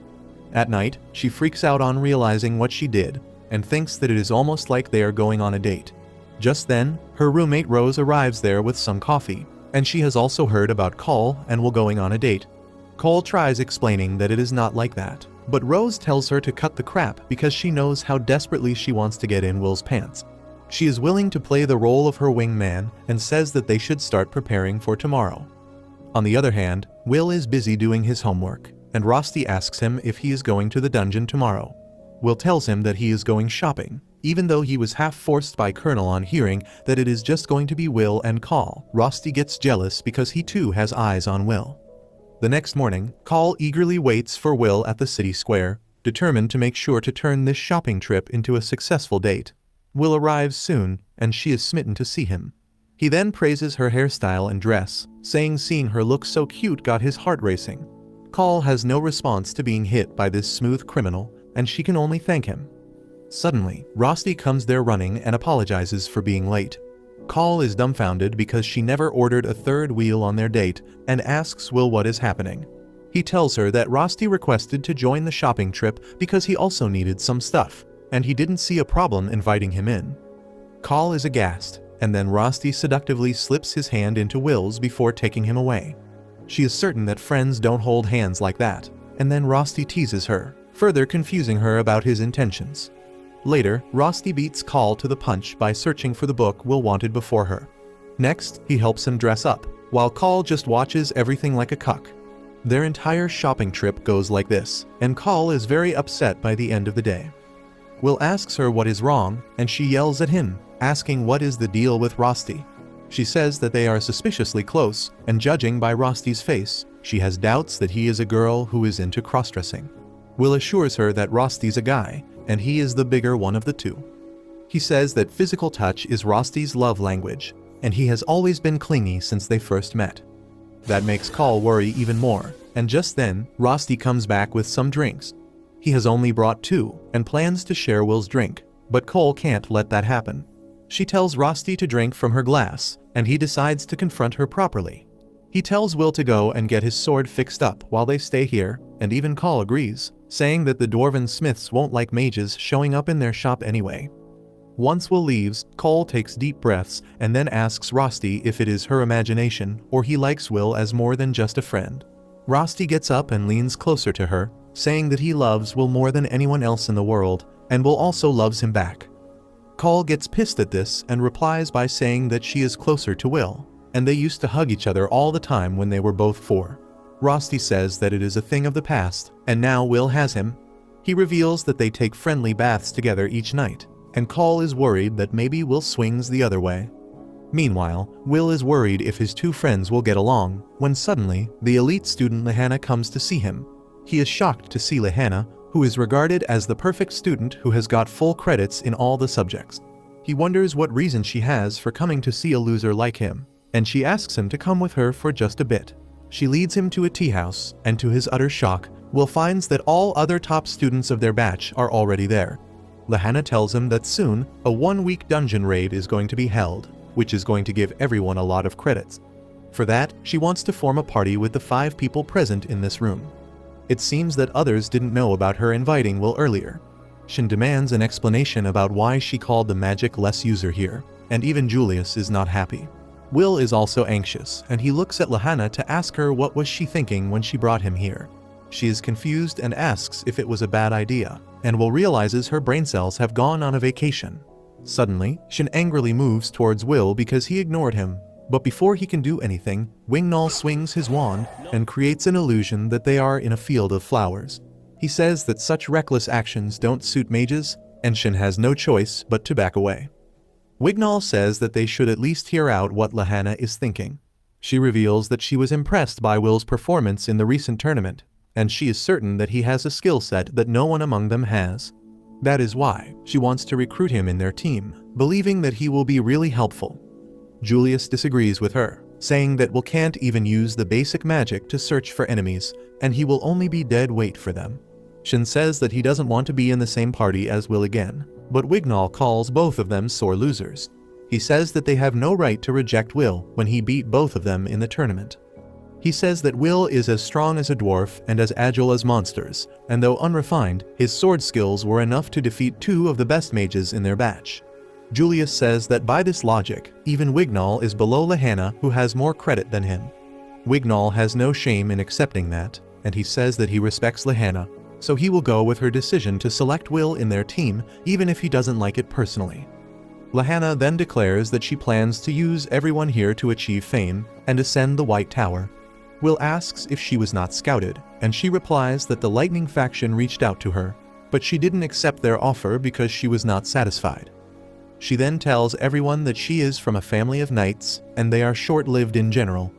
At night, she freaks out on realizing what she did, and thinks that it is almost like they are going on a date. Just then, her roommate Rose arrives there with some coffee, and she has also heard about Cole and Will going on a date. Cole tries explaining that it is not like that, but Rose tells her to cut the crap because she knows how desperately she wants to get in Will's pants. She is willing to play the role of her wingman and says that they should start preparing for tomorrow. On the other hand, Will is busy doing his homework, and Rosti asks him if he is going to the dungeon tomorrow. Will tells him that he is going shopping, even though he was half forced by Colonel on hearing that it is just going to be Will and Call. Rosti gets jealous because he too has eyes on Will. The next morning, Call eagerly waits for Will at the city square, determined to make sure to turn this shopping trip into a successful date. Will arrives soon, and she is smitten to see him. He then praises her hairstyle and dress, saying seeing her look so cute got his heart racing. Call has no response to being hit by this smooth criminal, and she can only thank him. Suddenly, Rosti comes there running and apologizes for being late. Call is dumbfounded because she never ordered a third wheel on their date and asks Will what is happening. He tells her that Rosti requested to join the shopping trip because he also needed some stuff, and he didn't see a problem inviting him in. Call is aghast, and then Rosti seductively slips his hand into Will's before taking him away. She is certain that friends don't hold hands like that, and then Rosti teases her, further confusing her about his intentions. Later, Rosti beats Call to the punch by searching for the book Will wanted before her. Next, he helps him dress up, while Call just watches everything like a cuck. Their entire shopping trip goes like this, and Call is very upset by the end of the day. Will asks her what is wrong, and she yells at him, asking what is the deal with Rosti. She says that they are suspiciously close, and judging by Rosti's face, she has doubts that he is a girl who is into cross-dressing. Will assures her that Rosti's a guy, and he is the bigger one of the two. He says that physical touch is Rosti's love language, and he has always been clingy since they first met. That makes Call worry even more, and just then, Rosti comes back with some drinks. He has only brought 2, and plans to share Will's drink, but Cole can't let that happen. She tells Rosti to drink from her glass, and he decides to confront her properly. He tells Will to go and get his sword fixed up while they stay here, and even Call agrees, saying that the dwarven smiths won't like mages showing up in their shop anyway. Once Will leaves, Cole takes deep breaths and then asks Rosti if it is her imagination or he likes Will as more than just a friend. Rosti gets up and leans closer to her, saying that he loves Will more than anyone else in the world, and Will also loves him back. Cole gets pissed at this and replies by saying that she is closer to Will, and they used to hug each other all the time when they were both 4. Rosti says that it is a thing of the past, and now Will has him. He reveals that they take friendly baths together each night, and Cole is worried that maybe Will swings the other way. Meanwhile, Will is worried if his 2 friends will get along, when suddenly, the elite student Lehana comes to see him. He is shocked to see Lehana, who is regarded as the perfect student who has got full credits in all the subjects. He wonders what reason she has for coming to see a loser like him, and she asks him to come with her for just a bit. She leads him to a tea house, and to his utter shock, Will finds that all other top students of their batch are already there. Lehana tells him that soon, a 1-week dungeon raid is going to be held, which is going to give everyone a lot of credits. For that, she wants to form a party with the 5 people present in this room. It seems that others didn't know about her inviting Will earlier. Shin demands an explanation about why she called the magic less user here, and even Julius is not happy. Will is also anxious, and he looks at Lehana to ask her what was she thinking when she brought him here. She is confused and asks if it was a bad idea, and Will realizes her brain cells have gone on a vacation. Suddenly, Shin angrily moves towards Will because he ignored him, but before he can do anything, Wingnall swings his wand and creates an illusion that they are in a field of flowers. He says that such reckless actions don't suit mages, and Shin has no choice but to back away. Wignall says that they should at least hear out what Lehana is thinking. She reveals that she was impressed by Will's performance in the recent tournament, and she is certain that he has a skill set that no one among them has. That is why she wants to recruit him in their team, believing that he will be really helpful. Julius disagrees with her, saying that Will can't even use the basic magic to search for enemies, and he will only be dead weight for them. Shin says that he doesn't want to be in the same party as Will again, but Wignall calls both of them sore losers. He says that they have no right to reject Will when he beat both of them in the tournament. He says that Will is as strong as a dwarf and as agile as monsters, and though unrefined, his sword skills were enough to defeat 2 of the best mages in their batch. Julius says that by this logic, even Wignall is below Lehana, who has more credit than him. Wignall has no shame in accepting that, and he says that he respects Lehana, so he will go with her decision to select Will in their team even if he doesn't like it personally. Lehana then declares that she plans to use everyone here to achieve fame and ascend the White Tower. Will asks if she was not scouted, and she replies that the lightning faction reached out to her, but she didn't accept their offer because she was not satisfied. She then tells everyone that she is from a family of knights, and they are short-lived in general.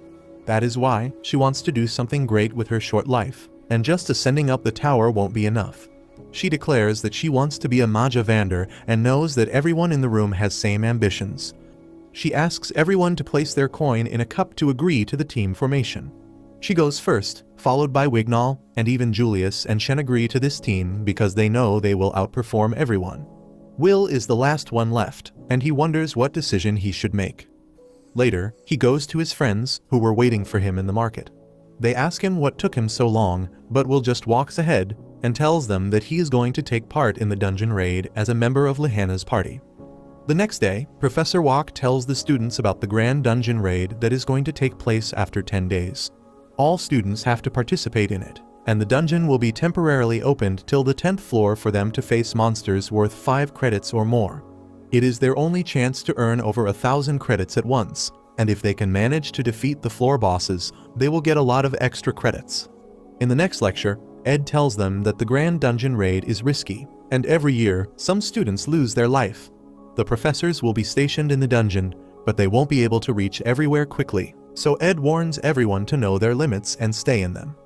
That is why she wants to do something great with her short life, and just ascending up the tower won't be enough. She declares that she wants to be a Majavander and knows that everyone in the room has same ambitions. She asks everyone to place their coin in a cup to agree to the team formation. She goes first, followed by Wignall, and even Julius and Shen agree to this team because they know they will outperform everyone. Will is the last one left, and he wonders what decision he should make. Later, he goes to his friends, who were waiting for him in the market. They ask him what took him so long, but Will just walks ahead and tells them that he is going to take part in the dungeon raid as a member of Lehana's party. The next day, Professor Wok tells the students about the grand dungeon raid that is going to take place after 10 days. All students have to participate in it, and the dungeon will be temporarily opened till the 10th floor for them to face monsters worth 5 credits or more. It is their only chance to earn over 1,000 credits at once, and if they can manage to defeat the floor bosses, they will get a lot of extra credits. In the next lecture, Ed tells them that the grand dungeon raid is risky, and every year, some students lose their life. The professors will be stationed in the dungeon, but they won't be able to reach everywhere quickly, so Ed warns everyone to know their limits and stay in them.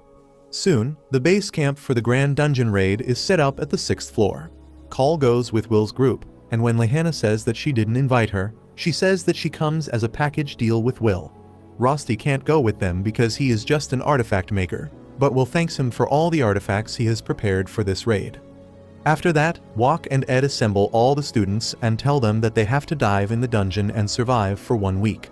Soon, the base camp for the grand dungeon raid is set up at the 6th floor. Call goes with Will's group, and when Lehana says that she didn't invite her, she says that she comes as a package deal with Will. Rosti can't go with them because he is just an artifact maker, but Will thanks him for all the artifacts he has prepared for this raid. After that, Wok and Ed assemble all the students and tell them that they have to dive in the dungeon and survive for 1 week.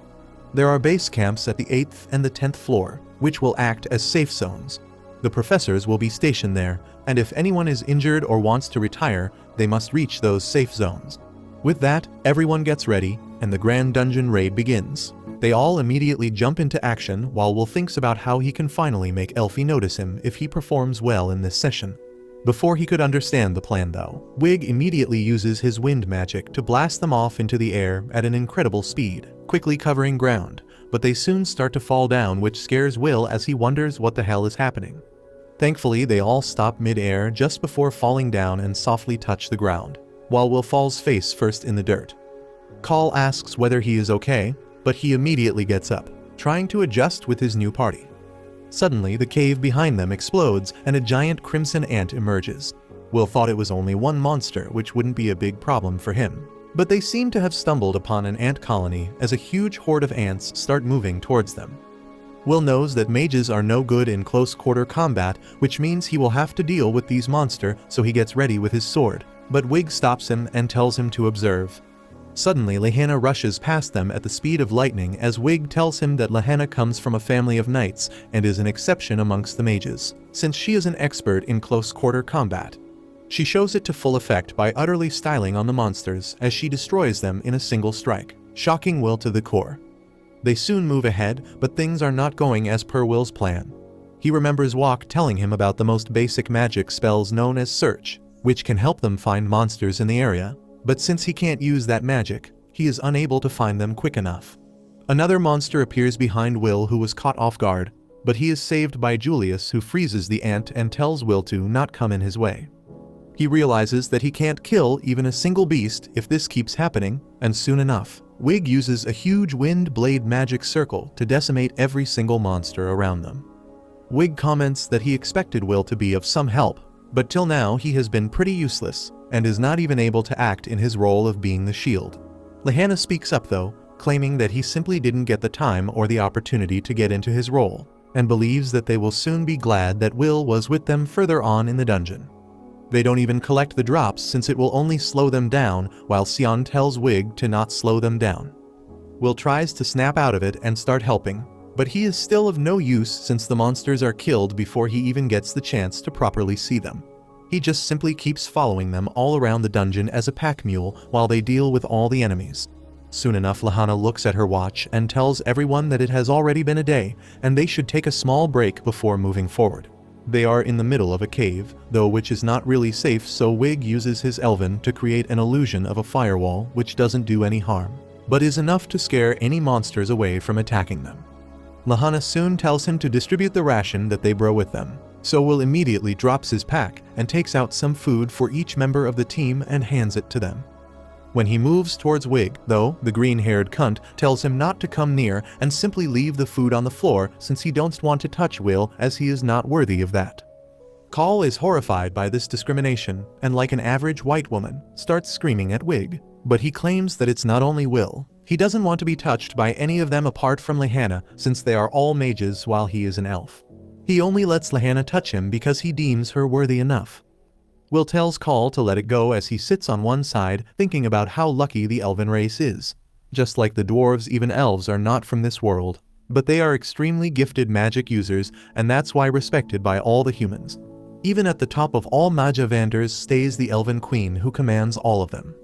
There are base camps at the 8th and the 10th floor, which will act as safe zones. The professors will be stationed there, and if anyone is injured or wants to retire, they must reach those safe zones. With that, everyone gets ready, and the grand dungeon raid begins. They all immediately jump into action while Will thinks about how he can finally make Elfie notice him if he performs well in this session. Before he could understand the plan though, Wig immediately uses his wind magic to blast them off into the air at an incredible speed, quickly covering ground, but they soon start to fall down, which scares Will as he wonders what the hell is happening. Thankfully, they all stop mid-air just before falling down and softly touch the ground, while Will falls face first in the dirt. Call asks whether he is okay, but he immediately gets up, trying to adjust with his new party. Suddenly, the cave behind them explodes and a giant crimson ant emerges. Will thought it was only one monster, which wouldn't be a big problem for him. But they seem to have stumbled upon an ant colony as a huge horde of ants start moving towards them. Will knows that mages are no good in close-quarter combat, which means he will have to deal with these monsters, so he gets ready with his sword. But Wig stops him and tells him to observe. Suddenly, Lehana rushes past them at the speed of lightning as Wig tells him that Lehana comes from a family of knights and is an exception amongst the mages, since she is an expert in close-quarter combat. She shows it to full effect by utterly styling on the monsters as she destroys them in a single strike, shocking Will to the core. They soon move ahead, but things are not going as per Will's plan. He remembers Wok telling him about the most basic magic spells known as Search, which can help them find monsters in the area. But since he can't use that magic, he is unable to find them quick enough. Another monster appears behind Will who was caught off guard, but he is saved by Julius, who freezes the ant and tells Will to not come in his way. He realizes that he can't kill even a single beast if this keeps happening, and soon enough, Wig uses a huge wind blade magic circle to decimate every single monster around them. Wig comments that he expected Will to be of some help, but till now he has been pretty useless, and is not even able to act in his role of being the shield. Lehana speaks up though, claiming that he simply didn't get the time or the opportunity to get into his role, and believes that they will soon be glad that Will was with them further on in the dungeon. They don't even collect the drops since it will only slow them down, while Sion tells Wig to not slow them down. Will tries to snap out of it and start helping, but he is still of no use since the monsters are killed before he even gets the chance to properly see them. He just simply keeps following them all around the dungeon as a pack mule while they deal with all the enemies. Soon enough, Lehana looks at her watch and tells everyone that it has already been a day and they should take a small break before moving forward. They are in the middle of a cave, though which is not really safe, so Wig uses his elven to create an illusion of a firewall which doesn't do any harm, but is enough to scare any monsters away from attacking them. Lahana soon tells him to distribute the ration that they brought with them. So Will immediately drops his pack and takes out some food for each member of the team and hands it to them. When he moves towards Wig, though, the green-haired cunt tells him not to come near and simply leave the food on the floor since he don't want to touch Will as he is not worthy of that. Call is horrified by this discrimination and, like an average white woman, starts screaming at Wig. But he claims that it's not only Will. He doesn't want to be touched by any of them apart from Lahana since they are all mages while he is an elf. He only lets Lahana touch him because he deems her worthy enough. Will tells Call to let it go as he sits on one side thinking about how lucky the elven race is. Just like the dwarves, even elves are not from this world. But they are extremely gifted magic users and that's why respected by all the humans. Even at the top of all Majavanders stays the elven queen who commands all of them.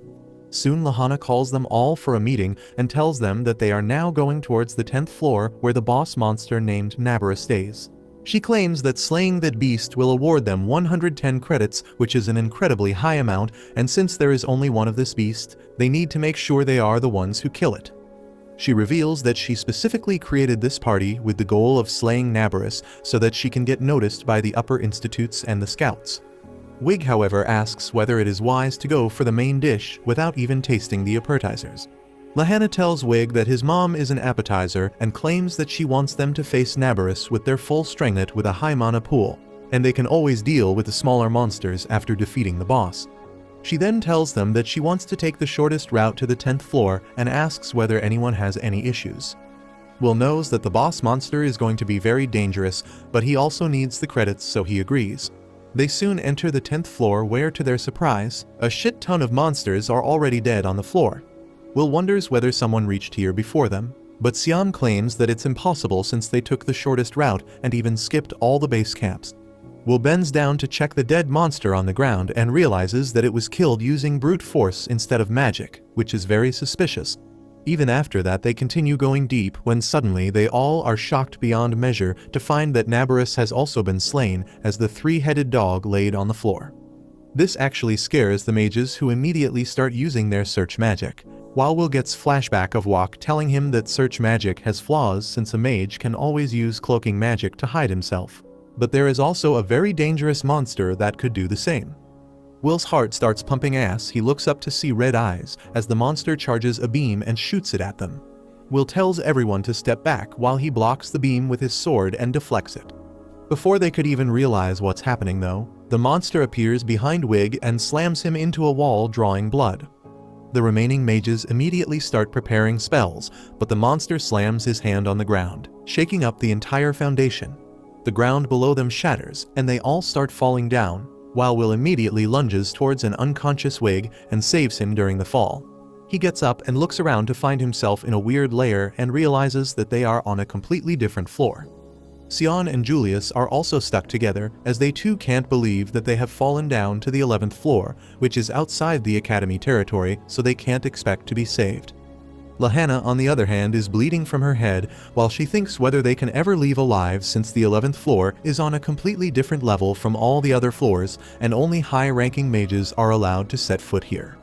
Soon Lahana calls them all for a meeting and tells them that they are now going towards the 10th floor where the boss monster named Nabara stays. She claims that slaying that beast will award them 110 credits, which is an incredibly high amount, and since there is only one of this beast, they need to make sure they are the ones who kill it. She reveals that she specifically created this party with the goal of slaying Nabarus so that she can get noticed by the upper institutes and the scouts. Wig, however, asks whether it is wise to go for the main dish without even tasting the appetizers. Lahana tells Wig that his mom is an appetizer and claims that she wants them to face Nabarus with their full strength with a high mana pool, and they can always deal with the smaller monsters after defeating the boss. She then tells them that she wants to take the shortest route to the 10th floor and asks whether anyone has any issues. Will knows that the boss monster is going to be very dangerous, but he also needs the credits, so he agrees. They soon enter the 10th floor where, to their surprise, a shit ton of monsters are already dead on the floor. Will wonders whether someone reached here before them, but Xian claims that it's impossible since they took the shortest route and even skipped all the base camps. Will bends down to check the dead monster on the ground and realizes that it was killed using brute force instead of magic, which is very suspicious. Even after that they continue going deep when suddenly they all are shocked beyond measure to find that Nabarus has also been slain as the three-headed dog laid on the floor. This actually scares the mages who immediately start using their search magic, while Will gets flashback of Wok telling him that search magic has flaws since a mage can always use cloaking magic to hide himself. But there is also a very dangerous monster that could do the same. Will's heart starts pumping as he looks up to see red eyes as the monster charges a beam and shoots it at them. Will tells everyone to step back while he blocks the beam with his sword and deflects it. Before they could even realize what's happening though, the monster appears behind Wig and slams him into a wall drawing blood. The remaining mages immediately start preparing spells, but the monster slams his hand on the ground, shaking up the entire foundation. The ground below them shatters and they all start falling down, while Will immediately lunges towards an unconscious Wig and saves him during the fall. He gets up and looks around to find himself in a weird lair and realizes that they are on a completely different floor. Xian and Julius are also stuck together as they too can't believe that they have fallen down to the 11th floor, which is outside the academy territory, so they can't expect to be saved. Lahana, on the other hand, is bleeding from her head while she thinks whether they can ever leave alive since the 11th floor is on a completely different level from all the other floors and only high-ranking mages are allowed to set foot here.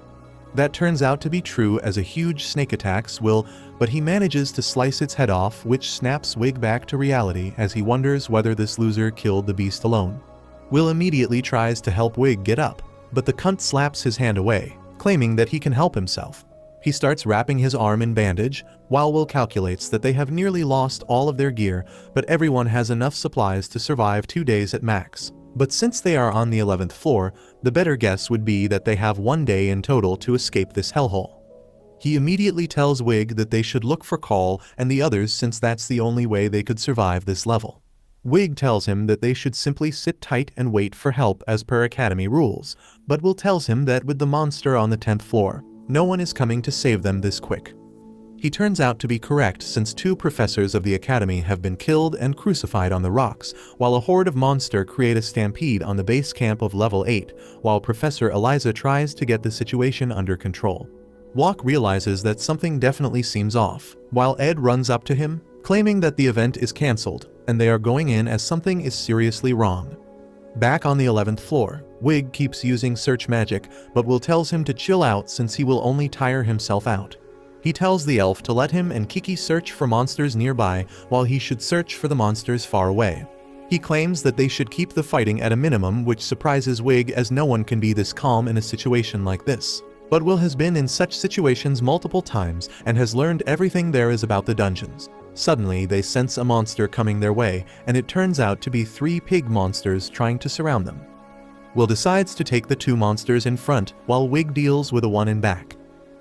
That turns out to be true as a huge snake attacks Will, but he manages to slice its head off, which snaps Wig back to reality as he wonders whether this loser killed the beast alone. Will immediately tries to help Wig get up, but the cunt slaps his hand away, claiming that he can help himself. He starts wrapping his arm in bandage, while Will calculates that they have nearly lost all of their gear, but everyone has enough supplies to survive 2 days at max. But since they are on the 11th floor, the better guess would be that they have 1 day in total to escape this hellhole. He immediately tells Wig that they should look for Call and the others since that's the only way they could survive this level. Wig tells him that they should simply sit tight and wait for help as per Academy rules, but Will tells him that with the monster on the 10th floor, no one is coming to save them this quick. He turns out to be correct since 2 professors of the Academy have been killed and crucified on the rocks, while a horde of monster create a stampede on the base camp of level 8, while Professor Eliza tries to get the situation under control. Wok realizes that something definitely seems off, while Ed runs up to him, claiming that the event is cancelled, and they are going in as something is seriously wrong. Back on the 11th floor, Wig keeps using search magic, but Will tells him to chill out since he will only tire himself out. He tells the elf to let him and Kiki search for monsters nearby while he should search for the monsters far away. He claims that they should keep the fighting at a minimum, which surprises Wig as no one can be this calm in a situation like this. But Will has been in such situations multiple times and has learned everything there is about the dungeons. Suddenly, they sense a monster coming their way, and it turns out to be 3 pig monsters trying to surround them. Will decides to take the 2 monsters in front while Wig deals with the one in back.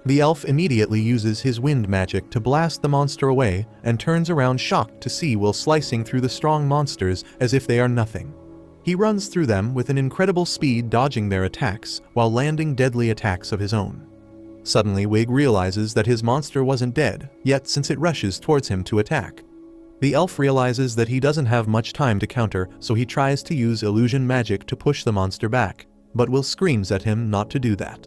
The elf immediately uses his wind magic to blast the monster away and turns around shocked to see Will slicing through the strong monsters as if they are nothing. He runs through them with an incredible speed, dodging their attacks while landing deadly attacks of his own. Suddenly, Wig realizes that his monster wasn't dead, yet since it rushes towards him to attack. The elf realizes that he doesn't have much time to counter, so he tries to use illusion magic to push the monster back, but Will screams at him not to do that.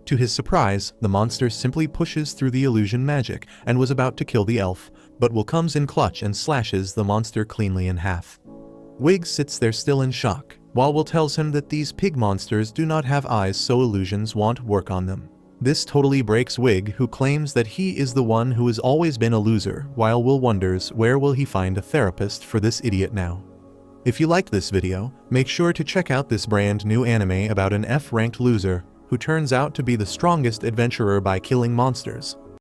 To his surprise, the monster simply pushes through the illusion magic and was about to kill the elf, but Will comes in clutch and slashes the monster cleanly in half. Wig sits there still in shock, while Will tells him that these pig monsters do not have eyes, so illusions won't work on them. This totally breaks Wig, who claims that he is the one who has always been a loser, while Will wonders where will he find a therapist for this idiot now. If you liked this video, make sure to check out this brand new anime about an F-ranked loser who turns out to be the strongest adventurer by killing monsters.